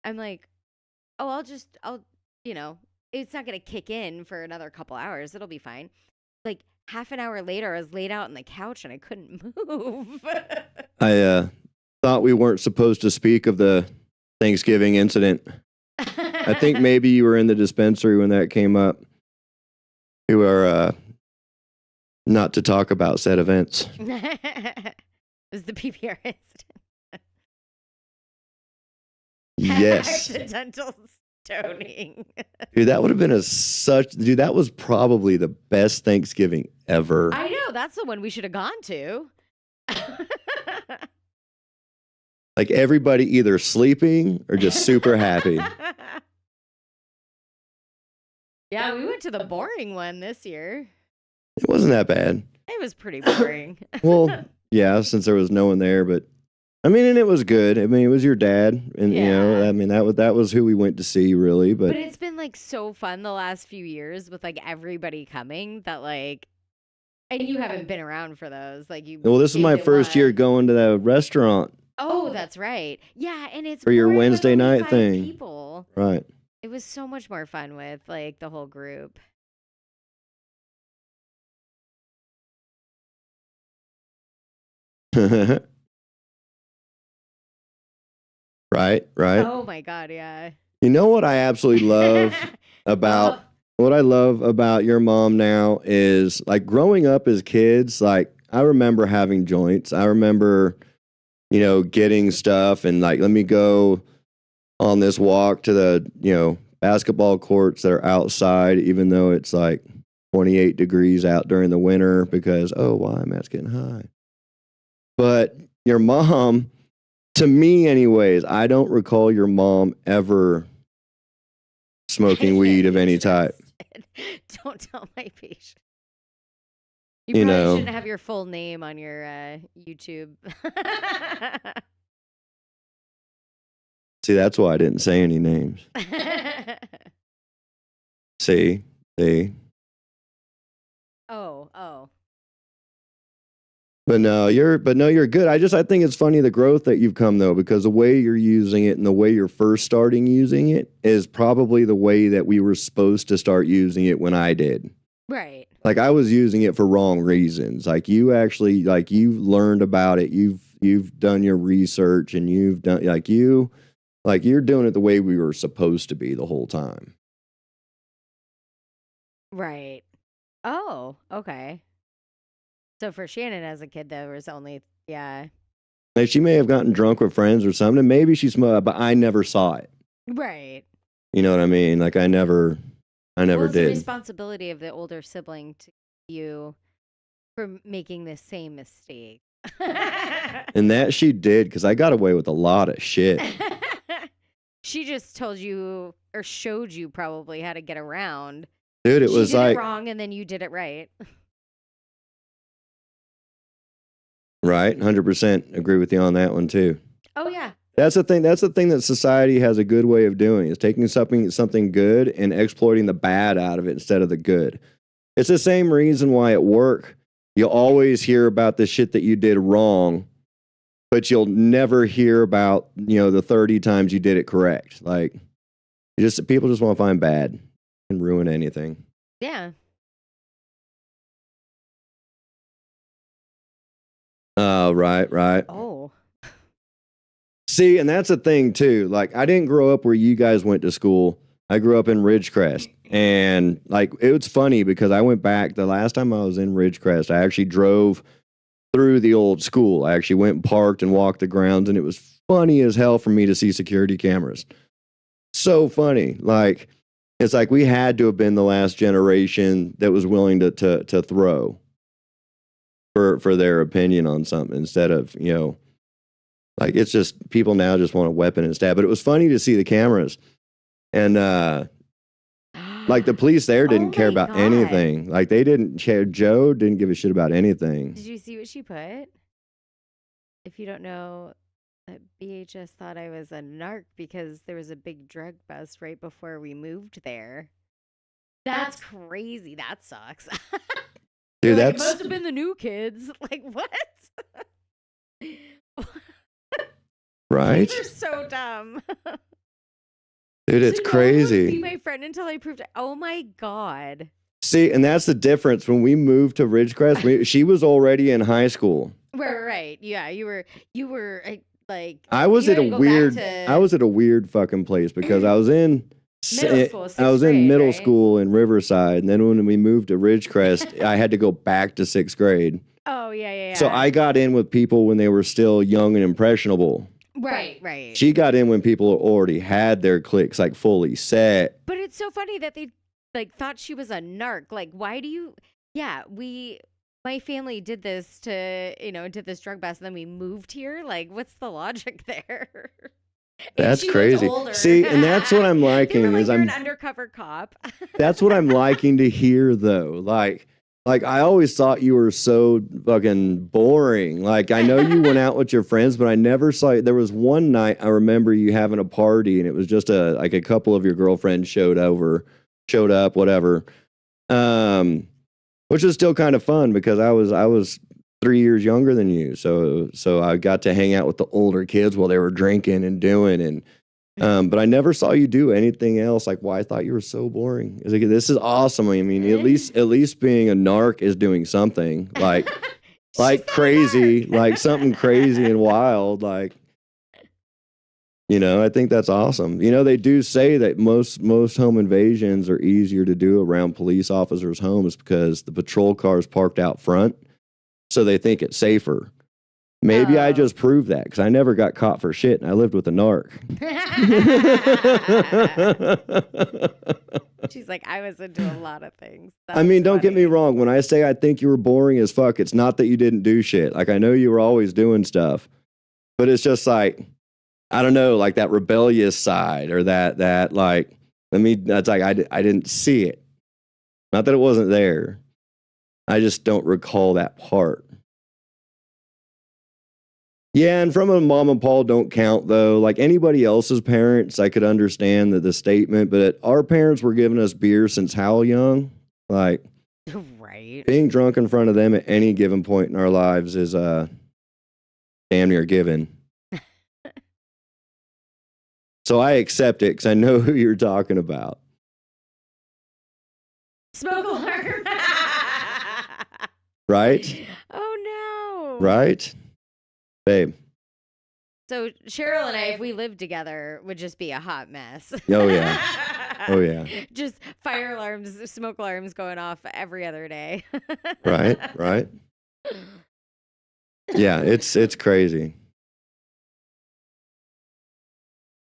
I'm like, oh, I'll, it's not gonna kick in for another couple hours. It'll be fine. Like half an hour later, I was laid out on the couch and I couldn't move. I thought we weren't supposed to speak of the Thanksgiving incident. I think maybe you were in the dispensary when that came up. You are not to talk about said events. It was the PPR incident. Yes. Accidental stoning. Dude, that would have been dude, that was probably the best Thanksgiving ever. I know, that's the one we should have gone to. Like everybody either sleeping or just super happy. Yeah, we went to the boring one this year. It wasn't that bad. It was pretty boring. Well, yeah, since there was no one there, but I mean, and it was good. I mean, it was your dad, and Yeah. I mean that was who we went to see, really. But But it's been like so fun the last few years with like everybody coming that like, and you haven't been around for those. Like you. well, this is maybe my did first year one. going to the restaurant, Oh, that's right. Yeah, and it's For your more, it was Wednesday only night 5 thing. people. right? It was so much more fun with like the whole group. Right. Oh my God, yeah. You know what I absolutely love about what I love about your mom now is like growing up as kids, like I remember having joints. I remember, getting stuff and like, let me go on this walk to the, basketball courts that are outside, even though it's like 28 degrees out during the winter because, oh, why? Matt's getting high. But your mom, to me anyways, I don't recall your mom ever smoking weed of any type. Don't tell my patient. You probably shouldn't have your full name on your YouTube. See, that's why I didn't say any names. See. Oh. But no, you're good. I think it's funny the growth that you've come though, because the way you're using it and the way you're first starting using it is probably the way that we were supposed to start using it when I did. Right. Like I was using it for wrong reasons. Like you actually, like you've learned about it. You've done your research and you've done you're doing it the way we were supposed to be the whole time. Right. Oh, okay. So for Shannon as a kid, there was only, yeah. Like she may have gotten drunk with friends or something. And maybe she smoked, but I never saw it. Right. You know what I mean? Like I never Well, it's the did. responsibility of the older sibling to you for making the same mistake. And that she did because I got away with a lot of shit. She just told you or showed you probably how to get around. Dude, it She was did like it wrong and then you did it right. right, 100% agree with you on that one too. Oh yeah. That's the thing that society has a good way of doing is taking something good and exploiting the bad out of it instead of the good. It's the same reason why at work you'll always hear about the shit that you did wrong, but you'll never hear about, the 30 times you did it correct. Like People just want to find bad and ruin anything. Yeah. Oh, right. Oh. See, and that's a thing too. Like, I didn't grow up where you guys went to school. I grew up in Ridgecrest. And like, it was funny because I went back the last time I was in Ridgecrest, I actually drove through the old school. I actually went and parked and walked the grounds, and it was funny as hell for me to see security cameras. So funny. Like, it's like we had to have been the last generation that was willing to throw for their opinion on something instead of, like, it's just people now just want a weapon and stab. But it was funny to see the cameras. And like, the police there didn't care about anything. Like, they didn't care. Joe didn't give a shit about anything. Did you see what she put? If you don't know, that BHS thought I was a narc because there was a big drug bust right before we moved there. That's crazy. That sucks. Dude, Like, it must have been the new kids. Like, what? Right? They're so dumb. Dude, it's crazy. Be my friend until I proved it. Oh my God. See, and that's the difference. When we moved to Ridgecrest, she was already in high school. Right. Yeah, you were like. I was at a weird fucking place because I was in middle school in Riverside, and then when we moved to Ridgecrest, I had to go back to 6th grade. Oh yeah. So I got in with people when they were still young and impressionable. Right. She got in when people already had their cliques like fully set. But it's so funny that they like thought she was a narc. Like, why do you? Yeah, my family did this did this drug bust, and then we moved here. Like, what's the logic there? That's crazy. See, and that's what I'm liking like, is you're I'm an undercover cop. That's what I'm liking to hear though. Like I always thought you were so fucking boring. Like, I know you went out with your friends, but I never saw you. There was one night I remember you having a party, and it was just a couple of your girlfriends showed up, whatever. Which was still kind of fun because I was 3 years younger than you, so I got to hang out with the older kids while they were drinking and doing, and but I never saw you do anything else. Like, why I thought you were so boring. It's like, this is awesome. I mean, at least being a narc is doing something like crazy, like something crazy and wild. Like, I think that's awesome. They do say that most home invasions are easier to do around police officers' homes because the patrol car's parked out front, so they think it's safer. Maybe I just proved that because I never got caught for shit and I lived with a narc. She's like, I was into a lot of things. I mean, don't get me wrong. When I say I think you were boring as fuck, it's not that you didn't do shit. Like, I know you were always doing stuff, but it's just like, I don't know, like that rebellious side or that like, that's like, I didn't see it. Not that it wasn't there. I just don't recall that part. Yeah, and from a mom and Paul don't count, though. Like, anybody else's parents, I could understand the statement, but our parents were giving us beer since how young? Like, right. Being drunk in front of them at any given point in our lives is damn near given. So I accept it because I know who you're talking about. Smoke alarm. Right? Oh, no. Right? Babe. So Cheryl and I, if we lived together, would just be a hot mess. Oh, yeah. Oh, yeah. Just fire alarms, smoke alarms going off every other day. Right. Yeah, it's crazy.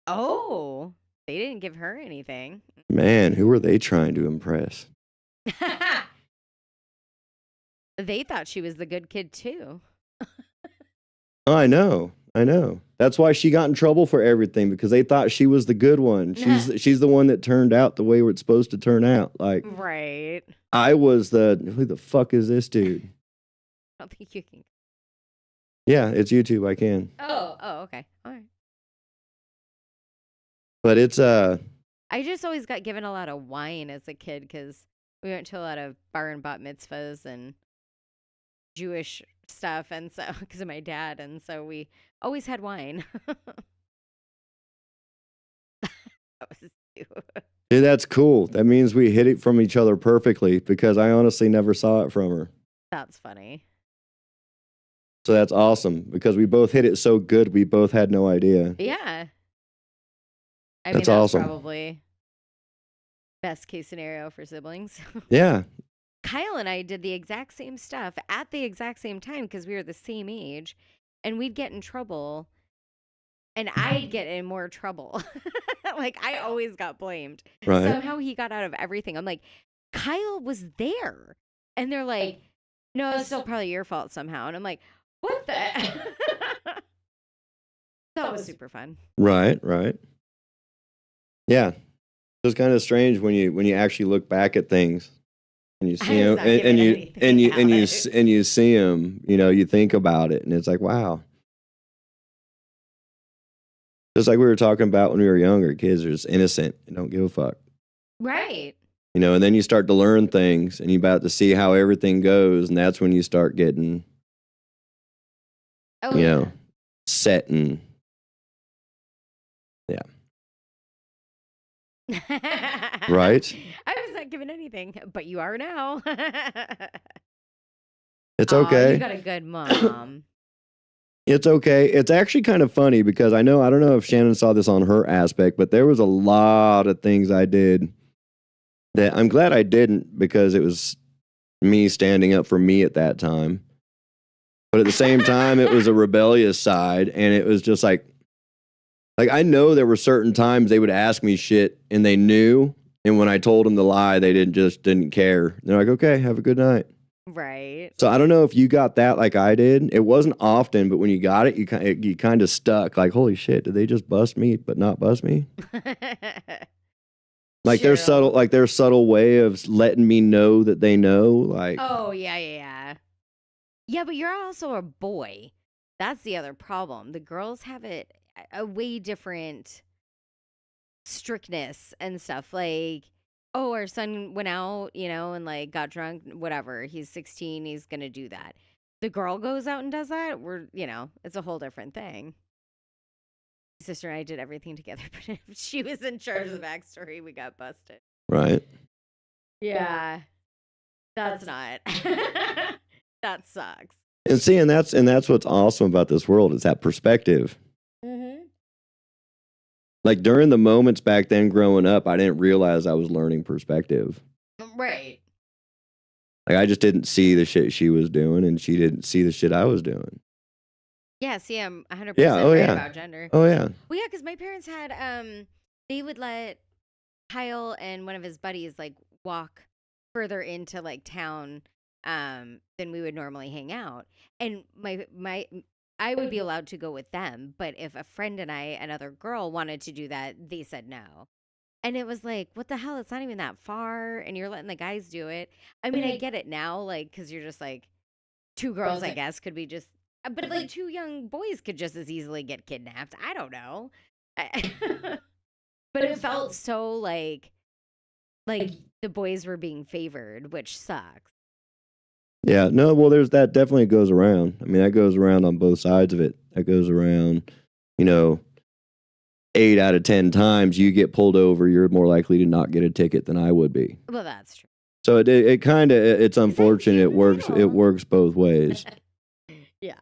Oh, they didn't give her anything. Man, who were they trying to impress? They thought she was the good kid, too. Oh, I know. That's why she got in trouble for everything, because they thought she was the good one. She's the one that turned out the way it's supposed to turn out. Like, right. I was who the fuck is this dude? I don't think you can. Yeah, it's YouTube. I can. Oh, okay. All right. But it's I just always got given a lot of wine as a kid because we went to a lot of bar and bat mitzvahs and Jewish stuff, and so because of my dad, and so we always had wine. That was you. Dude, that's cool. That means we hit it from each other perfectly because I honestly never saw it from her. That's funny. So that's awesome because we both hit it so good. We both had no idea. Yeah. I mean, That's that's awesome. probably best case scenario for siblings. Yeah. Kyle and I did the exact same stuff at the exact same time because we were the same age, and we'd get in trouble, and I'd get in more trouble. Like, I always got blamed. Right. Somehow he got out of everything. I'm like, Kyle was there. And they're like, no, it's still probably your fault somehow. And I'm like, what the? That was super fun. Right. Yeah. It's kind of strange when you actually look back at things and you see them and you see them, you think about it and it's like, wow. Just like we were talking about when we were younger, kids are just innocent and don't give a fuck. Right. And then you start to learn things and you're about to see how everything goes. And that's when you start getting, set and, yeah. Right? I was not given anything, but you are now. It's okay. You got a good mom. It's okay. It's actually kind of funny because I don't know if Shannon saw this on her aspect, but there was a lot of things I did that I'm glad I didn't because it was me standing up for me at that time. But at the same time, it was a rebellious side. And it was just like I know there were certain times they would ask me shit and they knew. And when I told them the lie, they didn't care. They're like, okay, have a good night. Right. So I don't know if you got that like I did. It wasn't often, but when you got it, you kind of stuck. Like, holy shit, did they just bust me, but not bust me? Like their subtle way of letting me know that they know. Like, oh yeah. Yeah, but you're also a boy. That's the other problem. The girls have it a way different strictness and stuff. Like, oh, our son went out, and like got drunk, whatever. He's 16, he's gonna do that. The girl goes out and does that, it's a whole different thing. My sister and I did everything together, but if she was in charge of the backstory, we got busted. Right. Yeah. That's not. That sucks. And see, and that's what's awesome about this world is that perspective. Mm-hmm. Like during the moments back then growing up, I didn't realize I was learning perspective. Right. Like I just didn't see the shit she was doing and she didn't see the shit I was doing. Yeah, see, I'm 100% right about gender. Oh, yeah. Well, yeah, because my parents had, they would let Kyle and one of his buddies, like, walk further into, like, town than we would normally hang out. And I would be allowed to go with them, but if a friend and another girl wanted to do that, they said no. And it was like, what the hell? It's not even that far, and you're letting the guys do it. I mean, I get it now, like, because you're just like, two girls, I guess, could be just, but like two young boys could just as easily get kidnapped. I don't know. But it felt so like the boys were being favored, which sucks. Yeah, no, well, there's that definitely goes around. I mean, that goes around on both sides of it. That goes around, 8 out of 10 times you get pulled over, you're more likely to not get a ticket than I would be. Well, that's true. So it kind of, it's unfortunate. It works both ways. Yeah.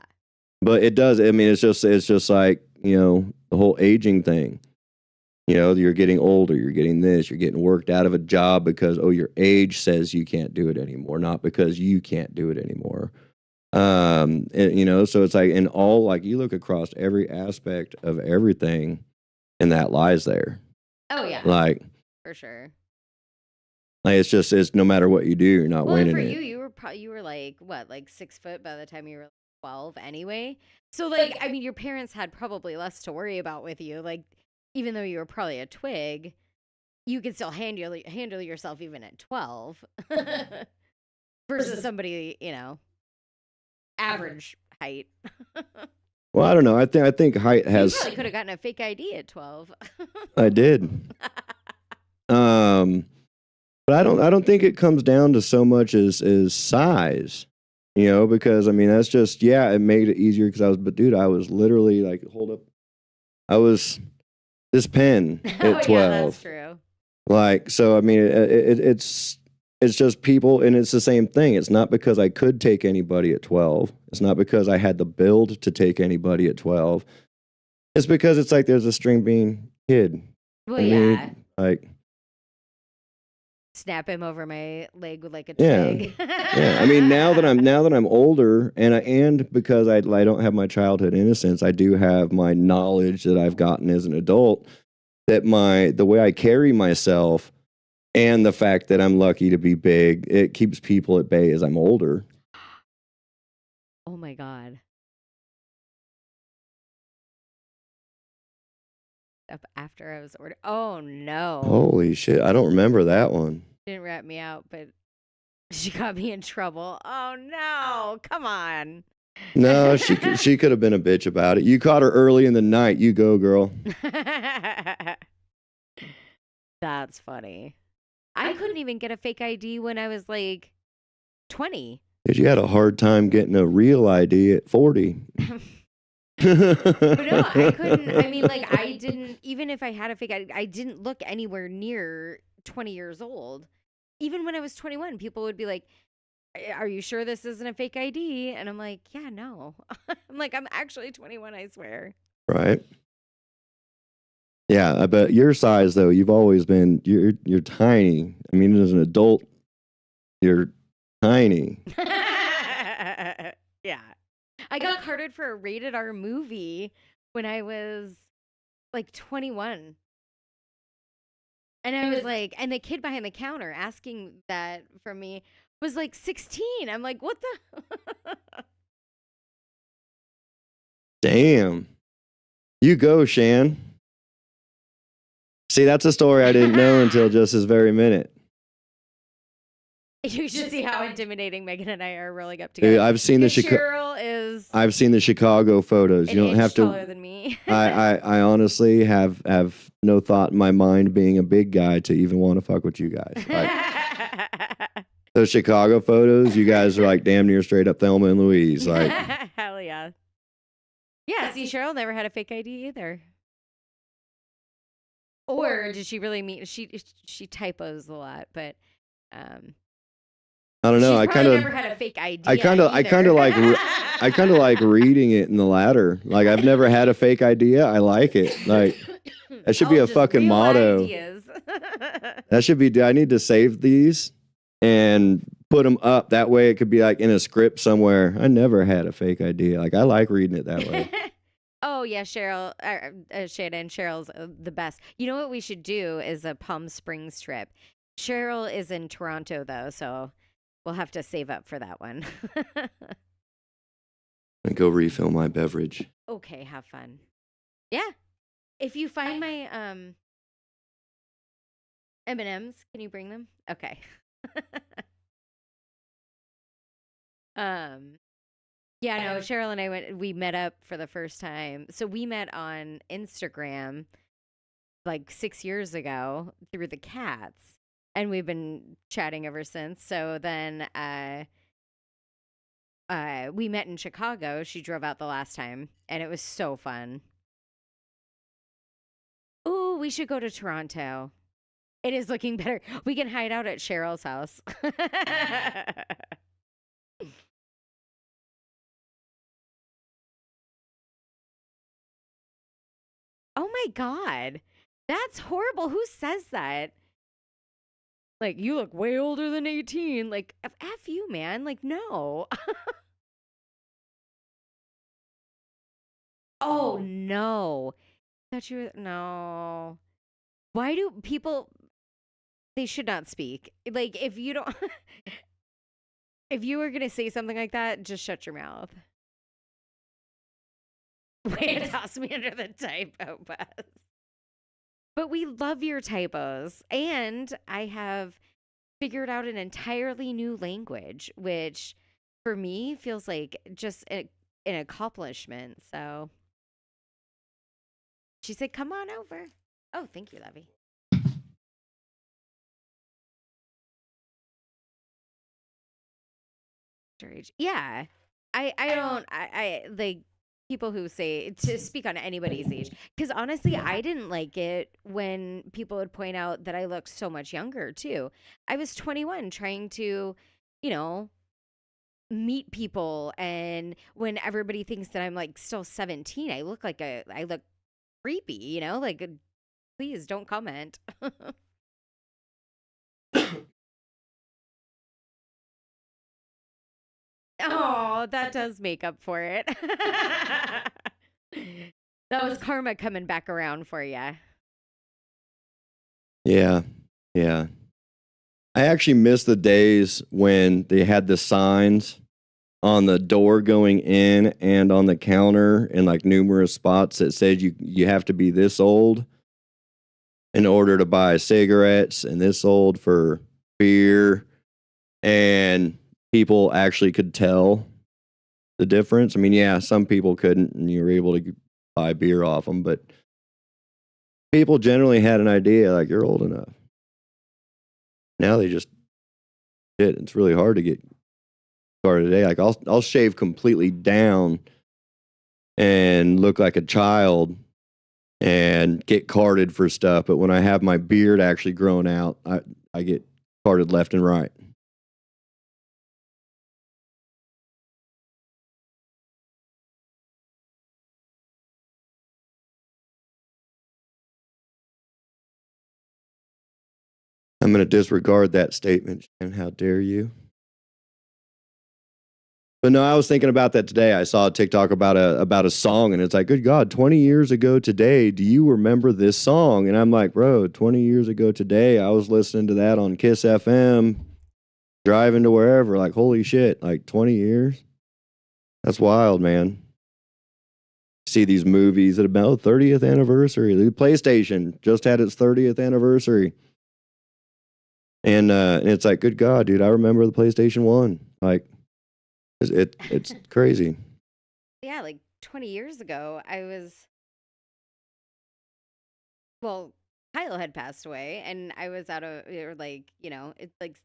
But it does. I mean, it's just like, the whole aging thing. You're getting older, you're getting this, you're getting worked out of a job because, your age says you can't do it anymore, not because you can't do it anymore. So it's like in all, like you look across every aspect of everything and that lies there. Oh, yeah. Like, for sure. Like it's no matter what you do, you're not winning for it. you were like what, like 6 foot by the time you were 12 anyway. So like, I mean, your parents had probably less to worry about with you. Like, even though you were probably a twig, you could still handle yourself even at 12 versus somebody, average height. Well, I don't know. I think height has. You probably could have gotten a fake ID at 12. I did. But I don't think it comes down to so much as size, because I mean that's just it made it easier because I was literally like, hold up, I was this pen at 12. Yeah, that's true. Like, so I mean, it's just people, and it's the same thing. It's not because I could take anybody at 12. It's not because I had the build to take anybody at 12. It's because it's like there's a string bean kid. Well, I yeah. mean, like, Snap him over my leg with like a yeah, twig. yeah. I mean, now that I'm older, and because I don't have my childhood innocence, I do have my knowledge that I've gotten as an adult. That the way I carry myself, and the fact that I'm lucky to be big, it keeps people at bay as I'm older. Oh my God. Up after I was ordered. Oh no. Holy shit! I don't remember that one. Didn't rat me out, but she got me in trouble. Oh no. Come on. No, she could have been a bitch about it. You caught her early in the night. You go, girl. That's funny. I couldn't even get a fake ID when I was like 20. Because you had a hard time getting a real ID at 40. But no, I couldn't. I mean, like, I didn't, even if I had a fake ID, I didn't look anywhere near 20 years old. Even when I was 21, people would be like, are you sure this isn't a fake ID? And I'm like, yeah, no. I'm like, I'm actually 21, I swear. Right. Yeah, I bet your size though, you've always been you're tiny. I mean, as an adult, you're tiny. Yeah. I got carded for a rated R movie when I was like 21. And I was like, and the kid behind the counter asking that from me was like 16. I'm like, what the? Damn. You go, Shan. See, that's a story I didn't know until just this very minute. You should see how intimidating Megan and I are rolling up together. Dude, I've seen the Cheryl is. I've seen the Chicago photos. You don't have to. Taller than me. I honestly have no thought in my mind being a big guy to even want to fuck with you guys. Like, those Chicago photos, you guys are like damn near straight up Thelma and Louise. Like, hell yeah. Yeah, see, Cheryl never had a fake ID either. Or did she really mean she typos a lot, but I don't know. I kind of never had a fake ID. I kind of like reading it in the latter. Like, I've never had a fake idea. I like it. Like, that should be a fucking motto. That should be. I need to save these and put them up. That way, it could be like in a script somewhere. I never had a fake idea. Like, I like reading it that way. Oh yeah, Cheryl, Shannon. Cheryl's the best. You know what we should do is a Palm Springs trip. Cheryl is in Toronto though, so we'll have to save up for that one. And go refill my beverage. Okay, have fun. Yeah. If you find my M&Ms, can you bring them? Okay. Yeah, no, Cheryl and I we met up for the first time. So we met on Instagram like 6 years ago through the cats. And we've been chatting ever since. So then we met in Chicago. She drove out the last time, and it was so fun. Ooh, we should go to Toronto. It is looking better. We can hide out at Cheryl's house. Oh my God. That's horrible. Who says that? Like, you look way older than 18. Like, F you, man. Like, no. Oh, no. Thought you were, no. Why do people, they should not speak. Like, if you don't, if you were going to say something like that, just shut your mouth. Way to toss me under the typo bus. But we love your typos. And I have figured out an entirely new language, which for me feels like just an accomplishment. So she said, come on over. Oh, thank you, Lovey. Yeah. I don't, I like, people who say to speak on anybody's age, because honestly, I didn't like it when people would point out that I looked so much younger too. I was 21 trying to, you know, meet people, and when everybody thinks that I'm like still 17, I look creepy, like please don't comment. Oh, that does make up for it. That was karma coming back around for you. Yeah. Yeah. I actually miss the days when they had the signs on the door going in and on the counter in like numerous spots that said you have to be this old in order to buy cigarettes and this old for beer, and people actually could tell the difference. I mean, yeah, some people couldn't and you were able to buy beer off them, but people generally had an idea like you're old enough. Now they just shit, it's really hard to get started today. Like I'll shave completely down and look like a child and get carded for stuff, but when I have my beard actually grown out, I get carded left and right. I'm going to disregard that statement, and how dare you? But no, I was thinking about that today. I saw a TikTok about a song, and it's like, good God, 20 years ago today, do you remember this song? And I'm like, bro, 20 years ago today, I was listening to that on Kiss FM, driving to wherever. Like, holy shit, like 20 years? That's wild, man. See these movies at about 30th anniversary. The PlayStation just had its 30th anniversary. And it's like, good God, dude, I remember the PlayStation 1. Like, it's crazy. Yeah, like 20 years ago, well, Kyle had passed away, and I was it's like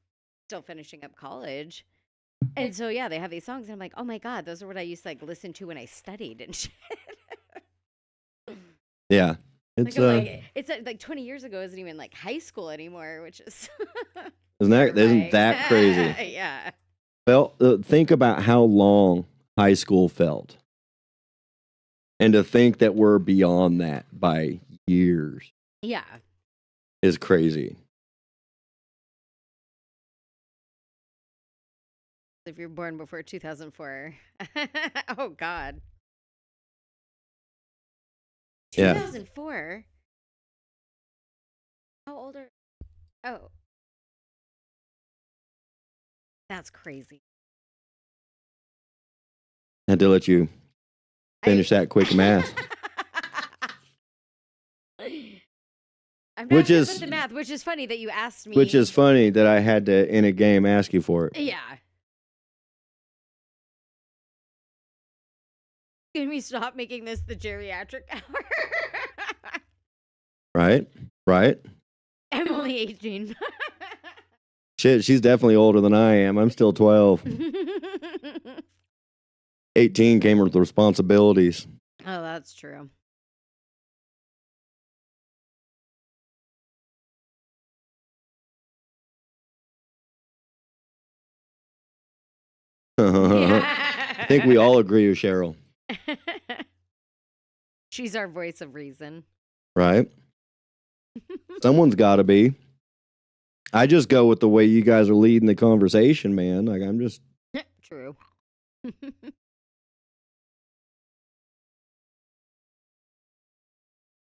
still finishing up college. And so, yeah, they have these songs, and I'm like, oh my God, those are what I used to like listen to when I studied and shit. Yeah. Like, It's I'm like, it's like 20 years ago isn't even like high school anymore, which is isn't that crazy? Yeah. Well, think about how long high school felt. And to think that we're beyond that by years Yeah. is crazy. If you're born before 2004. Oh God. Yeah. 2004? How old are Oh, that's crazy. I had to let you finish that quick math. I'm not Which good is- with the math, which is funny that you asked me. Which is funny that I had to, in a game, ask you for it. Yeah. Can we stop making this the geriatric hour? Right? Right? I'm only 18. Shit, she's definitely older than I am. I'm still 12. 18 came with responsibilities. Oh, that's true. I think we all agree with Cheryl. She's our voice of reason. Right? Someone's got to be. I just go with the way you guys are leading the conversation, man. Like, I'm just... True.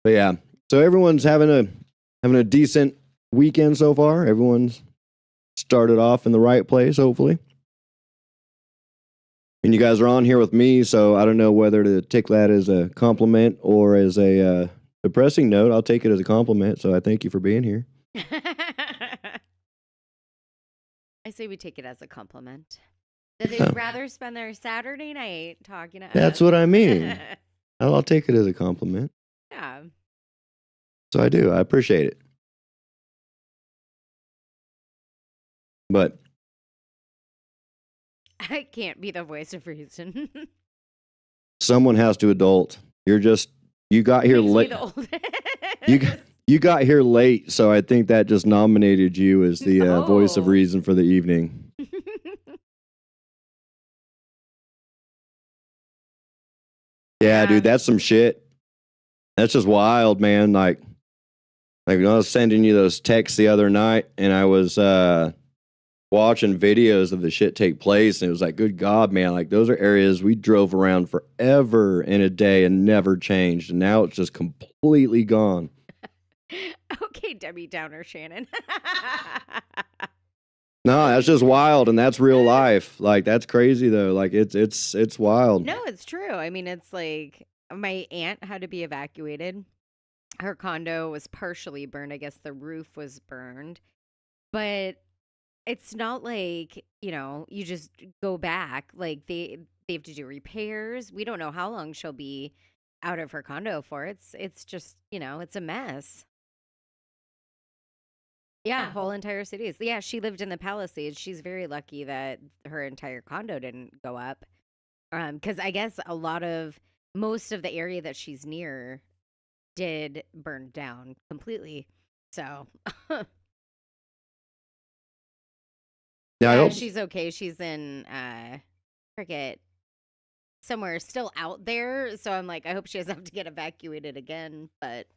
But yeah, so everyone's having a decent weekend so far. Everyone's started off in the right place, hopefully. And you guys are on here with me, so I don't know whether to take that as a compliment or as a depressing note. I'll take it as a compliment, so I thank you for being here. I say we take it as a compliment. That they'd rather spend their Saturday night talking to us. That's what I mean. I'll take it as a compliment. Yeah. So I do. I appreciate it. But I can't be the voice of reason. Someone has to adult. You got here Makes me late. the old- You got here late, so I think that just nominated you as the voice of Oh. reason for the evening. Yeah, Yeah. dude, that's some shit. That's just wild, man. Like I was sending you those texts the other night, and I was watching videos of the shit take place, and it was like, good God, man, like those are areas we drove around forever in a day and never changed, and now it's just completely gone. Okay, Debbie Downer Shannon. No, that's just wild, and that's real life. Like that's crazy though. Like it's wild. No, it's true. I mean, it's like my aunt had to be evacuated. Her condo was partially burned. I guess the roof was burned. But it's not like, you just go back. Like they have to do repairs. We don't know how long she'll be out of her condo for. It's just, it's a mess. Yeah, whole entire cities. Yeah, she lived in the Palisades. She's very lucky that her entire condo didn't go up. Because I guess most of the area that she's near did burn down completely. So Yeah, I yeah, hope. she's okay. She's in forget somewhere still out there. So I'm like, I hope she doesn't have to get evacuated again. But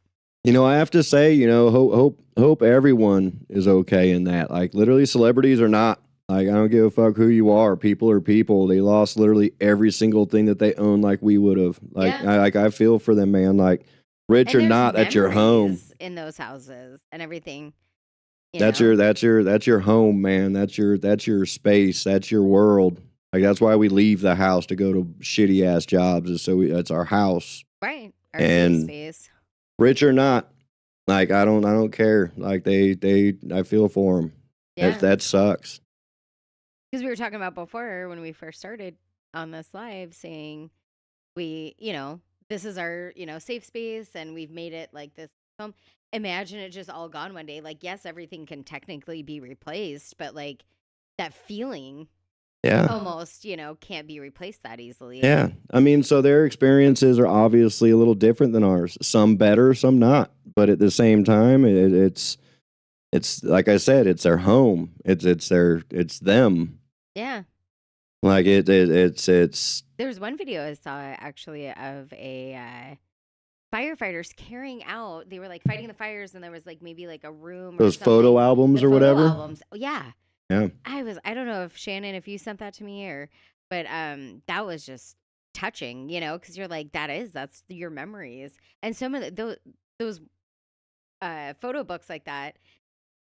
I have to say, hope everyone is okay in that. Like, literally, celebrities are not. Like, I don't give a fuck who you are. People are people. They lost literally every single thing that they own, like we would have. Like, Yeah. I feel for them, man. Like, rich and or there's not, that's your home. memories in those houses and everything. That's your home, man. That's your space. That's your world. Like, that's why we leave the house to go to shitty ass jobs. Is so that's our house. Right. Our And- safe space. Rich or not, like I don't care. Like I feel for them. Yeah. That sucks. Because we were talking about before when we first started on this live saying this is our, safe space and we've made it like this home. Imagine it just all gone one day. Like, yes, everything can technically be replaced, but like that feeling Yeah. almost, can't be replaced that easily. Yeah. I mean, so their experiences are obviously a little different than ours. Some better, some not. But at the same time, it's like I said, it's their home. It's them. Yeah. Like it's There was one video I saw actually of a firefighters carrying out. They were like fighting the fires, and there was like maybe like a room. those or photo something. albums The or photo whatever. Albums. Oh, yeah. Yeah. I don't know if Shannon, if you sent that to me but that was just touching, because you're like, that's your memories. And some of those photo books like that,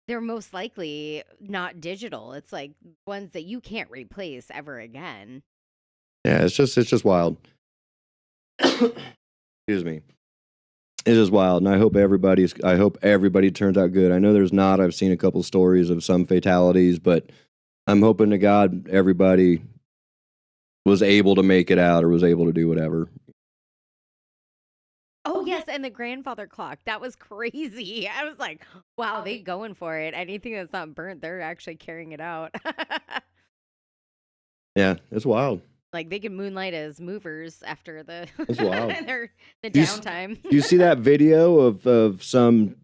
they're most likely not digital. It's like ones that you can't replace ever again. Yeah, it's just wild. Excuse me. It is wild, and I hope everybody turns out good. I know there's not. I've seen a couple stories of some fatalities, but I'm hoping to God everybody was able to make it out or was able to do whatever. Oh, yes, and the grandfather clock. That was crazy. I was like, wow, they going for it. Anything that's not burnt, they're actually carrying it out. Yeah, it's wild. Like they can moonlight as movers after the That's wild. the Do you s- downtime. Do you see that video of some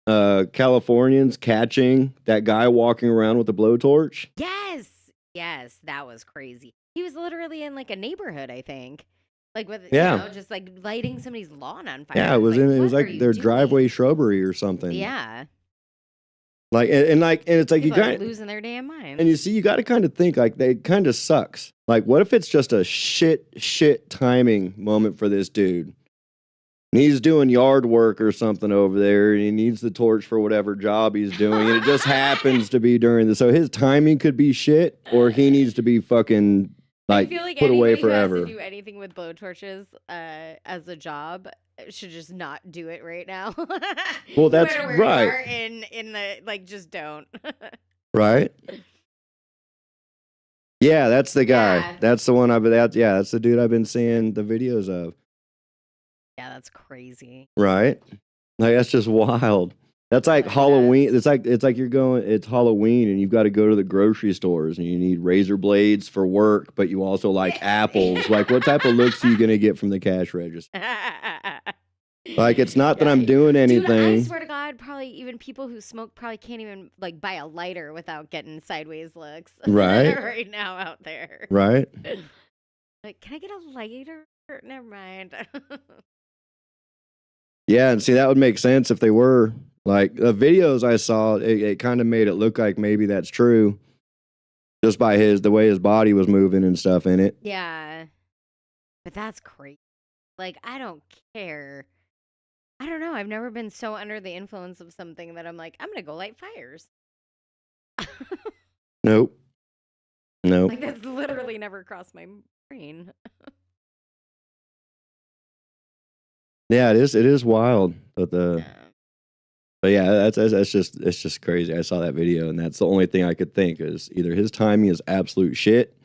Californians catching that guy walking around with a blowtorch? Yes, that was crazy. He was literally in like a neighborhood, I think. Like with Yeah. just like lighting somebody's lawn on fire. Yeah, it was It's what are like you their doing? driveway shrubbery or something. Yeah. Like and it's like People you are got losing their damn minds. and you see you got to kind of think like it kind of sucks. Like what if it's just a shit timing moment for this dude? And he's doing yard work or something over there, and he needs the torch for whatever job he's doing, and it just happens to be during so his timing could be shit, or he needs to be fucking I feel like put away anybody who has forever. to do anything with blowtorches as a job should just not do it right now. Well, No that's matter where right. You are in the just don't. Right? Yeah, that's the guy. Yeah. That's the one that's the dude I've been seeing the videos of. Yeah, that's crazy. Right? Like that's just wild. That's like Like Halloween. that's It's like you're going. It's Halloween, and you've got to go to the grocery stores, and you need razor blades for work, but you also like apples. Like, what type of looks are you gonna get from the cash register? Like, it's not that I'm Right. doing Dude, I anything, swear to God, probably even people who smoke probably can't even like buy a lighter without getting sideways looks right? right now out there. Right? Like, can I get a lighter? Never mind. Yeah, and see, that would make sense if they were like the videos I saw. It kind of made it look like maybe that's true, just by the way his body was moving and stuff in it. Yeah. But that's crazy. Like, I don't care. I don't know. I've never been so under the influence of something that I'm like, I'm gonna go light fires. Nope. Nope. Like that's literally never crossed my brain. Yeah, it is. It is wild, but Yeah. yeah, that's just it's just crazy. I saw that video, and that's the only thing I could think is either his timing is absolute shit,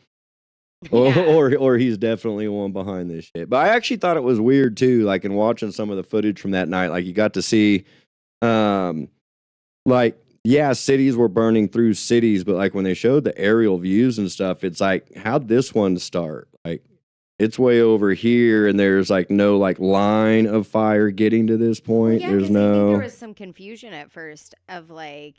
Yeah. or he's definitely one behind this shit. But I actually thought it was weird too, like in watching some of the footage from that night, like you got to see, like yeah, cities were burning through cities, but like when they showed the aerial views and stuff, it's like how'd this one start? Like it's way over here, and there's like no like line of fire getting to this Well, point. yeah, There's because I think there no was some confusion at first of like,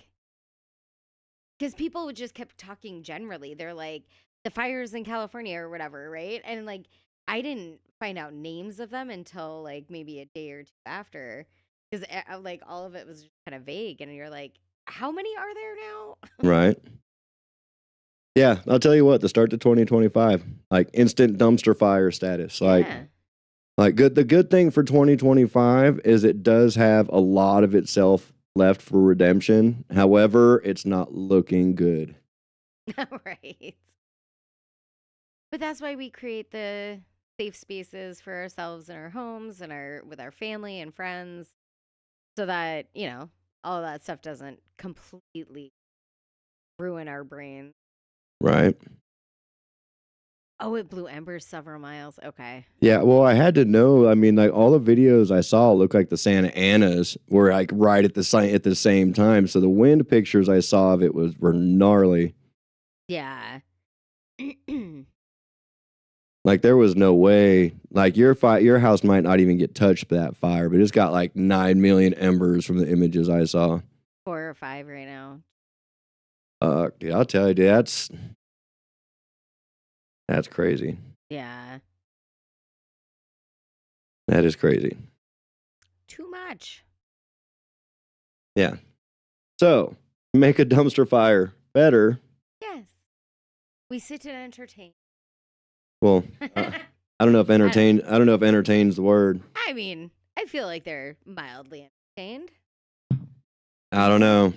because people just kept talking generally. They're like, the fires in California or whatever, right? And like, I didn't find out names of them until like maybe a day or two after, because like all of it was just kind of vague. And you're like, how many are there now? right. Yeah, I'll tell you what, the start to 2025, like instant dumpster fire status. Yeah. Like good the good thing for 2025 is it does have a lot of itself left for redemption. However, it's not looking good. Right. But that's why we create the safe spaces for ourselves in our homes and our with our family and friends so that, all of that stuff doesn't completely ruin our brain. Right. Oh, it blew embers several miles. Okay. Yeah, well, I had to know. I mean, like all the videos I saw looked like the Santa Anas were like right at the same time. So the wind pictures I saw of it were gnarly. Yeah. Like there was no way. Like your house might not even get touched by that fire, but it's got like 9 million embers from the images I saw. 4 or 5 right now. Dude, I'll tell you, dude, that's crazy. Yeah. That is crazy. Too much. Yeah. So make a dumpster fire better. Yes. We sit and entertain. Well, I don't know if entertain. I don't know if entertain's the word. I mean, I feel like they're mildly entertained. I don't know.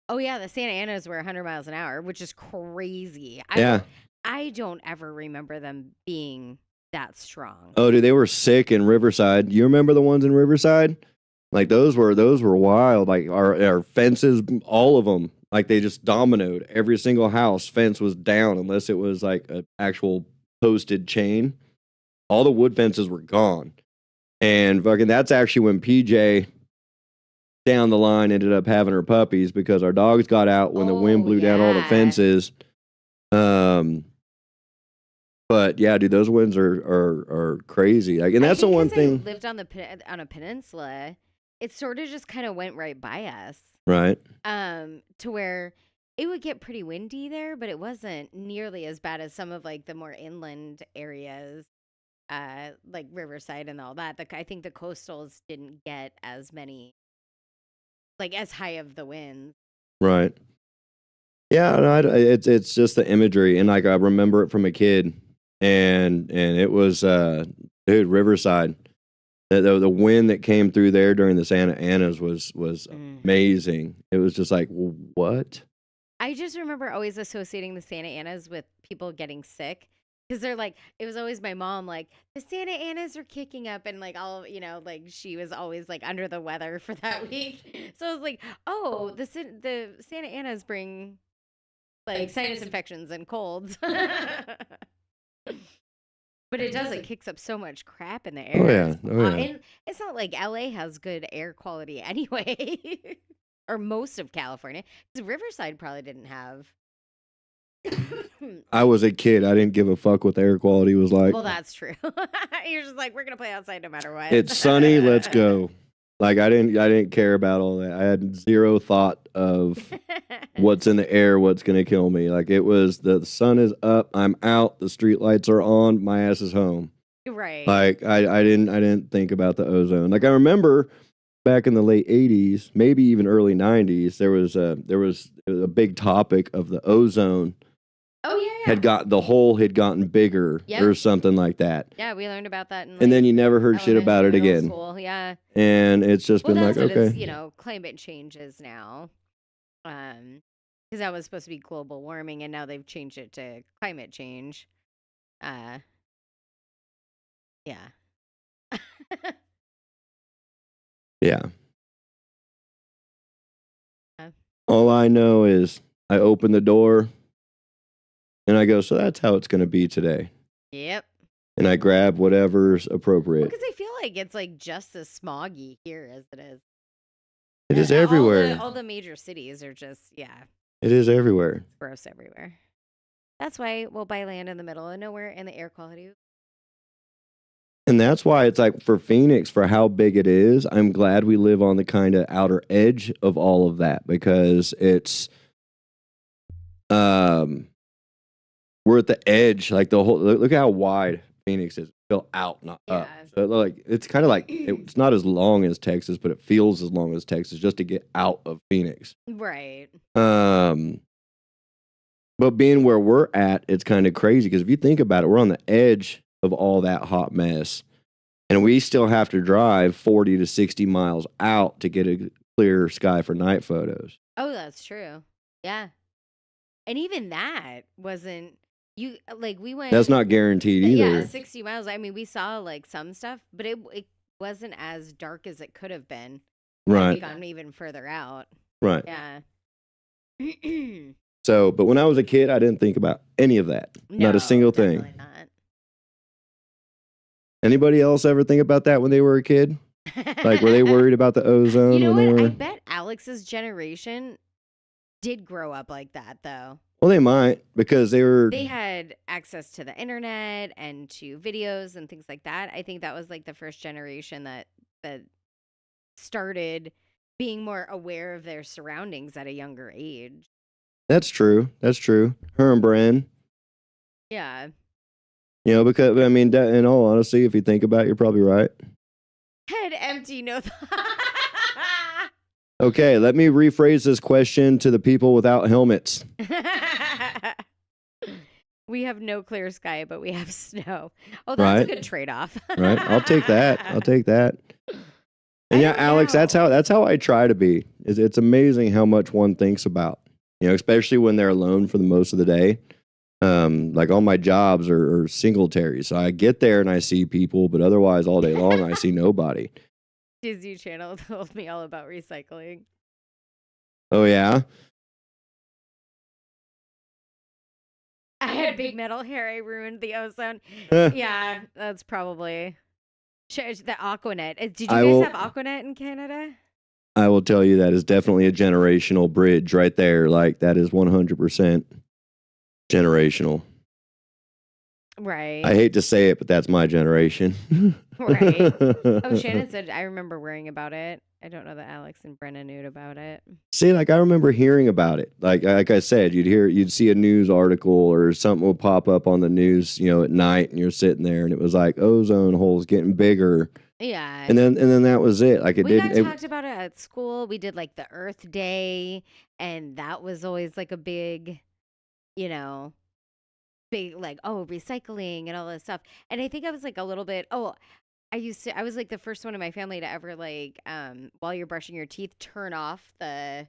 Oh yeah, the Santa Anas were 100 miles an hour, which is crazy. Yeah. I don't ever remember them being that strong. Oh, dude, they were sick in Riverside. You remember the ones in Riverside? Like those were wild. Like our fences, all of them. Like they just dominoed. Every single house fence was down unless it was like an actual posted chain. All the wood fences were gone. And fucking that's actually when PJ down the line ended up having her puppies because our dogs got out when the wind blew down all the yeah. fences. But yeah, dude, those winds are crazy. Like, and I that's the think one 'cause I thing, lived on a peninsula. It sort of just kind of went right by us. right? To where it would get pretty windy there, but it wasn't nearly as bad as some of like the more inland areas, like Riverside and all that. I think the coastals didn't get as many, like as high of the winds. Right. Yeah, no, it's just the imagery, and like I remember it from a kid, and it was dude, Riverside. The wind that came through there during the Santa Anas was amazing. It was just like, what? I just remember always associating the Santa Anas with people getting sick because they're like, it was always my mom, like, the Santa Anas are kicking up. And like, all, like she was always like under the weather for that week. So I was like, oh, the Santa Anas bring like sinus infections and colds. But it does. It kicks up so much crap in the Oh air. yeah, oh yeah. And it's not like LA has good air quality anyway, or most of California. Because Riverside probably didn't have. I was a kid. I didn't give a fuck what the air quality was like. Well, that's true. You're just like, we're gonna play outside no matter what. It's sunny. Let's go. Like I didn't care about all that. I had zero thought of what's in the air, what's gonna kill me. Like it was the sun is up, I'm out, the street lights are on, my ass is home. Right. Like I didn't think about the ozone. Like I remember back in the late 80s, maybe even early 90s, there was a big topic of the ozone Oh yeah. the hole had gotten bigger Yep. or something like that. Yeah, we learned about that in And then you never heard shit about it elementary, middle again. School. Yeah. And it's just Well, been that's like, what okay. it's, climate change is now. Because that was supposed to be global warming, and now they've changed it to climate change. Yeah. Yeah. Yeah. All I know is I open the door and I go, so that's how it's going to be today. Yep. And I grab whatever's appropriate. Because I feel like it's like just as smoggy here as it is. It is All everywhere. all the major cities are just, It is everywhere. gross everywhere. That's why we'll buy land in the middle of nowhere and the air quality. And that's why it's like for Phoenix, for how big it is, I'm glad we live on the kind of outer edge of all of that because it's, we're at the edge, like the whole, look how wide Phoenix is. Built out, not up. Yeah. So like it's kind of like it's not as long as Texas, but it feels as long as Texas just to get out of Phoenix. Right. But being where we're at, it's kind of crazy because if you think about it, we're on the edge of all that hot mess, and we still have to drive 40 to 60 miles out to get a clear sky for night photos. Oh, that's true. Yeah. And even that wasn't we went. That's not guaranteed either. Yeah, 60 miles. I mean, we saw like some stuff, but it wasn't as dark as it could have been. Had we Right. gone even further out. Right. Yeah. So, but when I was a kid, I didn't think about any of that. Not a single thing. Definitely not. Anybody else ever think about that when they were a kid? Like, were they worried about the ozone You know when they what? I were? bet Alex's generation did grow up like that, though. Well, they might because they were. They had access to the internet and to videos and things like that. I think that was like the first generation that started being more aware of their surroundings at a younger age. That's true. That's true. Her and Bren. Yeah. You know, because I mean, in all honesty, if you think about it, you're probably right. Head empty, no thought. Okay, let me rephrase this question to the people without helmets. We have no clear sky, but we have snow. Oh, that's Right. a good trade-off. Right? I'll take that. I'll take that. And I yeah, don't Alex, know. that's how I try to be. It's amazing how much one thinks about. You know, especially when they're alone for the most of the day. Like all my jobs are singletary, so I get there and I see people, but otherwise all day long I see nobody. Disney Channel told me all about recycling. Oh yeah, I had big metal hair. I ruined the ozone. Yeah, that's probably the Aquanet. Did you I guys will- have Aquanet in Canada? I will tell you that is definitely a generational bridge right there. Like that is 100% generational. Right. I hate to say it, but that's my generation. Right. Oh, Shannon said I remember worrying about it. I don't know that Alex and Brenna knew about it. See, like I remember hearing about it. Like I said, you'd see a news article or something would pop up on the news, you know, at night, and you're sitting there, and it was like ozone holes getting bigger, Yeah. and then that was it. Like it we got didn't. talked about it at school. We did like the Earth Day, and that was always like a big, big like recycling and all this stuff. And I think I was like a little bit. I was like the first one in my family to ever like while you're brushing your teeth, turn off the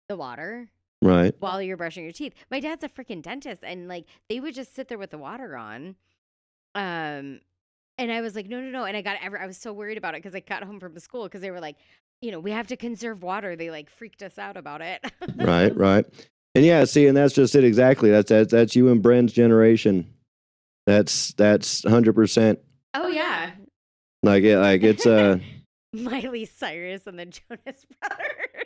water Right. while you're brushing your teeth. My dad's a freaking dentist, and like they would just sit there with the water on. And I was like, no. And I was so worried about it because I got home from school because they were like, we have to conserve water. They like freaked us out about it. Right. And yeah, see, and that's just it exactly. That's you and Bren's generation. That's 100%. Oh yeah, Like it's Miley Cyrus and the Jonas Brothers.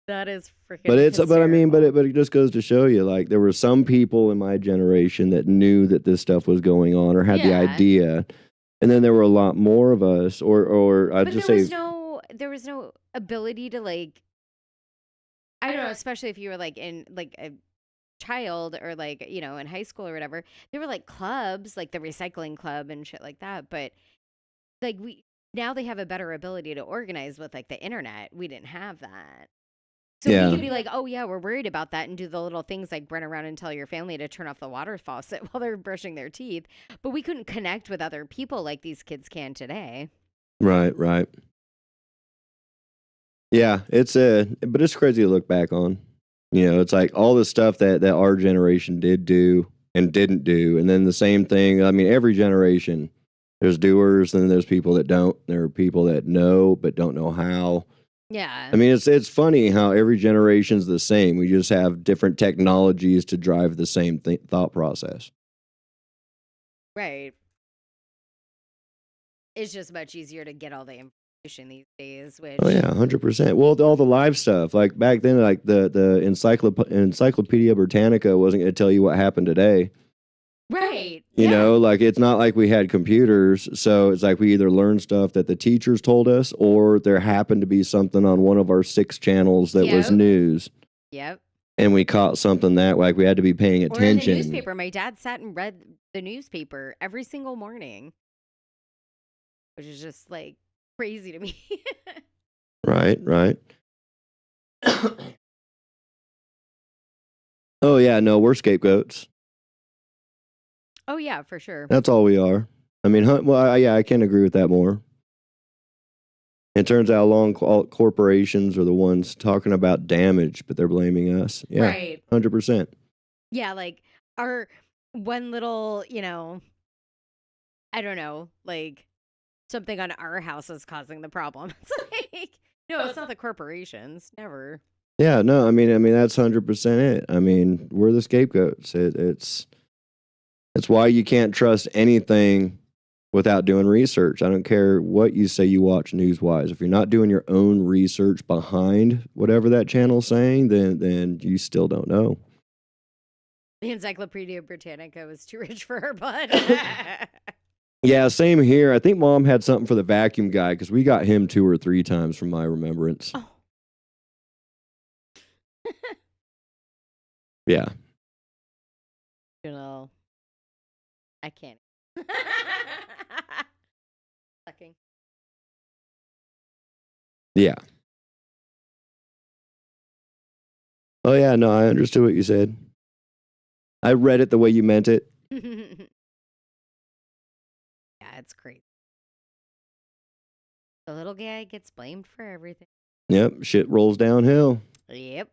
That is freaking. but I mean, hysterical. but it just goes to show you, like, there were some people in my generation that knew that this stuff was going on or had the Yeah. idea, and then there were a lot more of us, or I'd But just there say, was no ability to, like, I don't know, especially if you were like in like a child or like, in high school or whatever. There were like clubs, like the recycling club and shit like that. But like we now they have a better ability to organize with like the internet. We didn't have that. So Yeah. we could be like, oh yeah, we're worried about that and do the little things like run around and tell your family to turn off the water faucet while they're brushing their teeth. But we couldn't connect with other people like these kids can today. right. Yeah, but it's crazy to look back on. It's like all the stuff that our generation did do and didn't do, and then the same thing. I mean, every generation, there's doers, and then there's people that don't. There are people that know but don't know how. Yeah. I mean, it's funny how every generation's the same. We just have different technologies to drive the same thought process. Right. It's just much easier to get all the information these days, which Oh yeah, 100%. Well, all the live stuff, like back then, like the Encyclopedia Britannica wasn't going to tell you what happened today. right. You know, like it's not like we had computers, so it's like we either learned stuff that the teachers told us, or there happened to be something on one of our 6 channels that was Yep. news, Yep. and we caught something that like we had to be paying Or in the attention. newspaper. My dad sat and read the newspaper every single morning, which is just like crazy to me. Right. Oh yeah, no, we're scapegoats. Oh yeah, for sure. That's all we are. I mean, yeah, I can agree with that more. It turns out all corporations are the ones talking about damage, but they're blaming us. Yeah, Right. 100%. Yeah, like our one little, I don't know, like something on our house is causing the problem. It's like, no, it's not the corporations. Never. Yeah, no, I mean that's 100% it. I mean, we're the scapegoats. It's why you can't trust anything without doing research. I don't care what you say you watch news-wise. If you're not doing your own research behind whatever that channel's saying, then you still don't know. The Encyclopedia Britannica was too rich for her blood. Yeah, same here. I think Mom had something for the vacuum guy because we got him 2 or 3 times from my remembrance. Oh. Yeah. I can't. Sucking. Yeah. Oh yeah, no, I understood what you said. I read it the way you meant it. Yeah, it's crazy. The little guy gets blamed for everything. Yep, shit rolls downhill. Yep.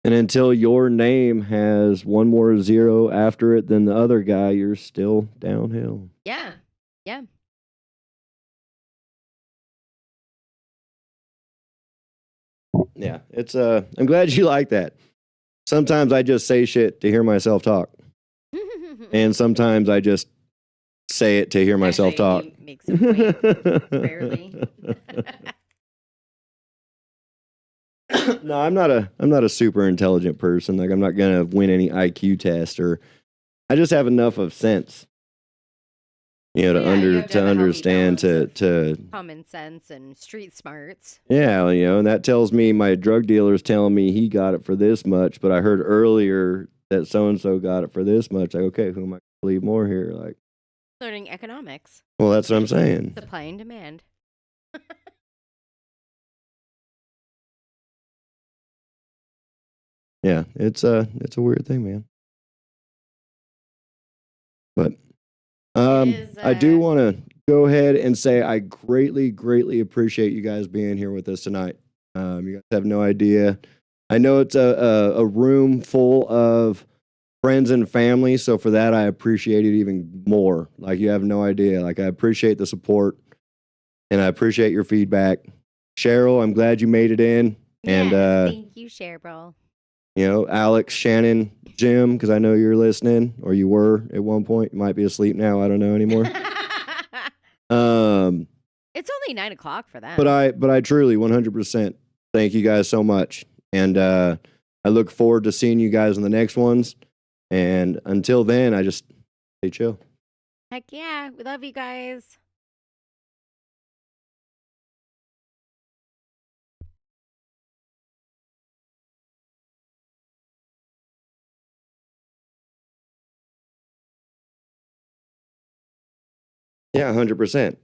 And until your name has one more 0 after it than the other guy, you're still downhill. Yeah. Yeah. Yeah, it's I'm glad you like that. Sometimes I just say shit to hear myself talk, and sometimes I just say it to hear myself talk. Actually, he makes a point. Rarely. No, I'm not a super intelligent person. Like I'm not gonna win any IQ test, or I just have enough of sense, to Yeah, you have to have a healthy understand balance to Common sense and street smarts. yeah, and that tells me my drug dealer is telling me he got it for this much, but I heard earlier that so and so got it for this much. Like, okay, who am I gonna believe more here? Like, Learning economics, well, that's what I'm saying. supply and demand. Yeah, it's a weird thing, man. But is, I do want to go ahead and say I greatly appreciate you guys being here with us tonight. You guys have no idea. I know it's a room full of friends and family, so for that I appreciate it even more. Like you have no idea. Like I appreciate the support, and I appreciate your feedback. Cheryl, I'm glad you made it in, and Yes, thank you, Cheryl. Alex, Shannon, Jim, because I know you're listening, or you were at one point. You might be asleep now. I don't know anymore. It's only 9 o'clock for them. But I truly 100% thank you guys so much. And I look forward to seeing you guys in the next ones. And until then, I just stay chill. Heck yeah. We love you guys. Yeah, 100%.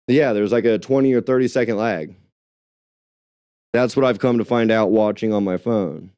Yeah, there's like a 20 or 30 second lag. That's what I've come to find out watching on my phone.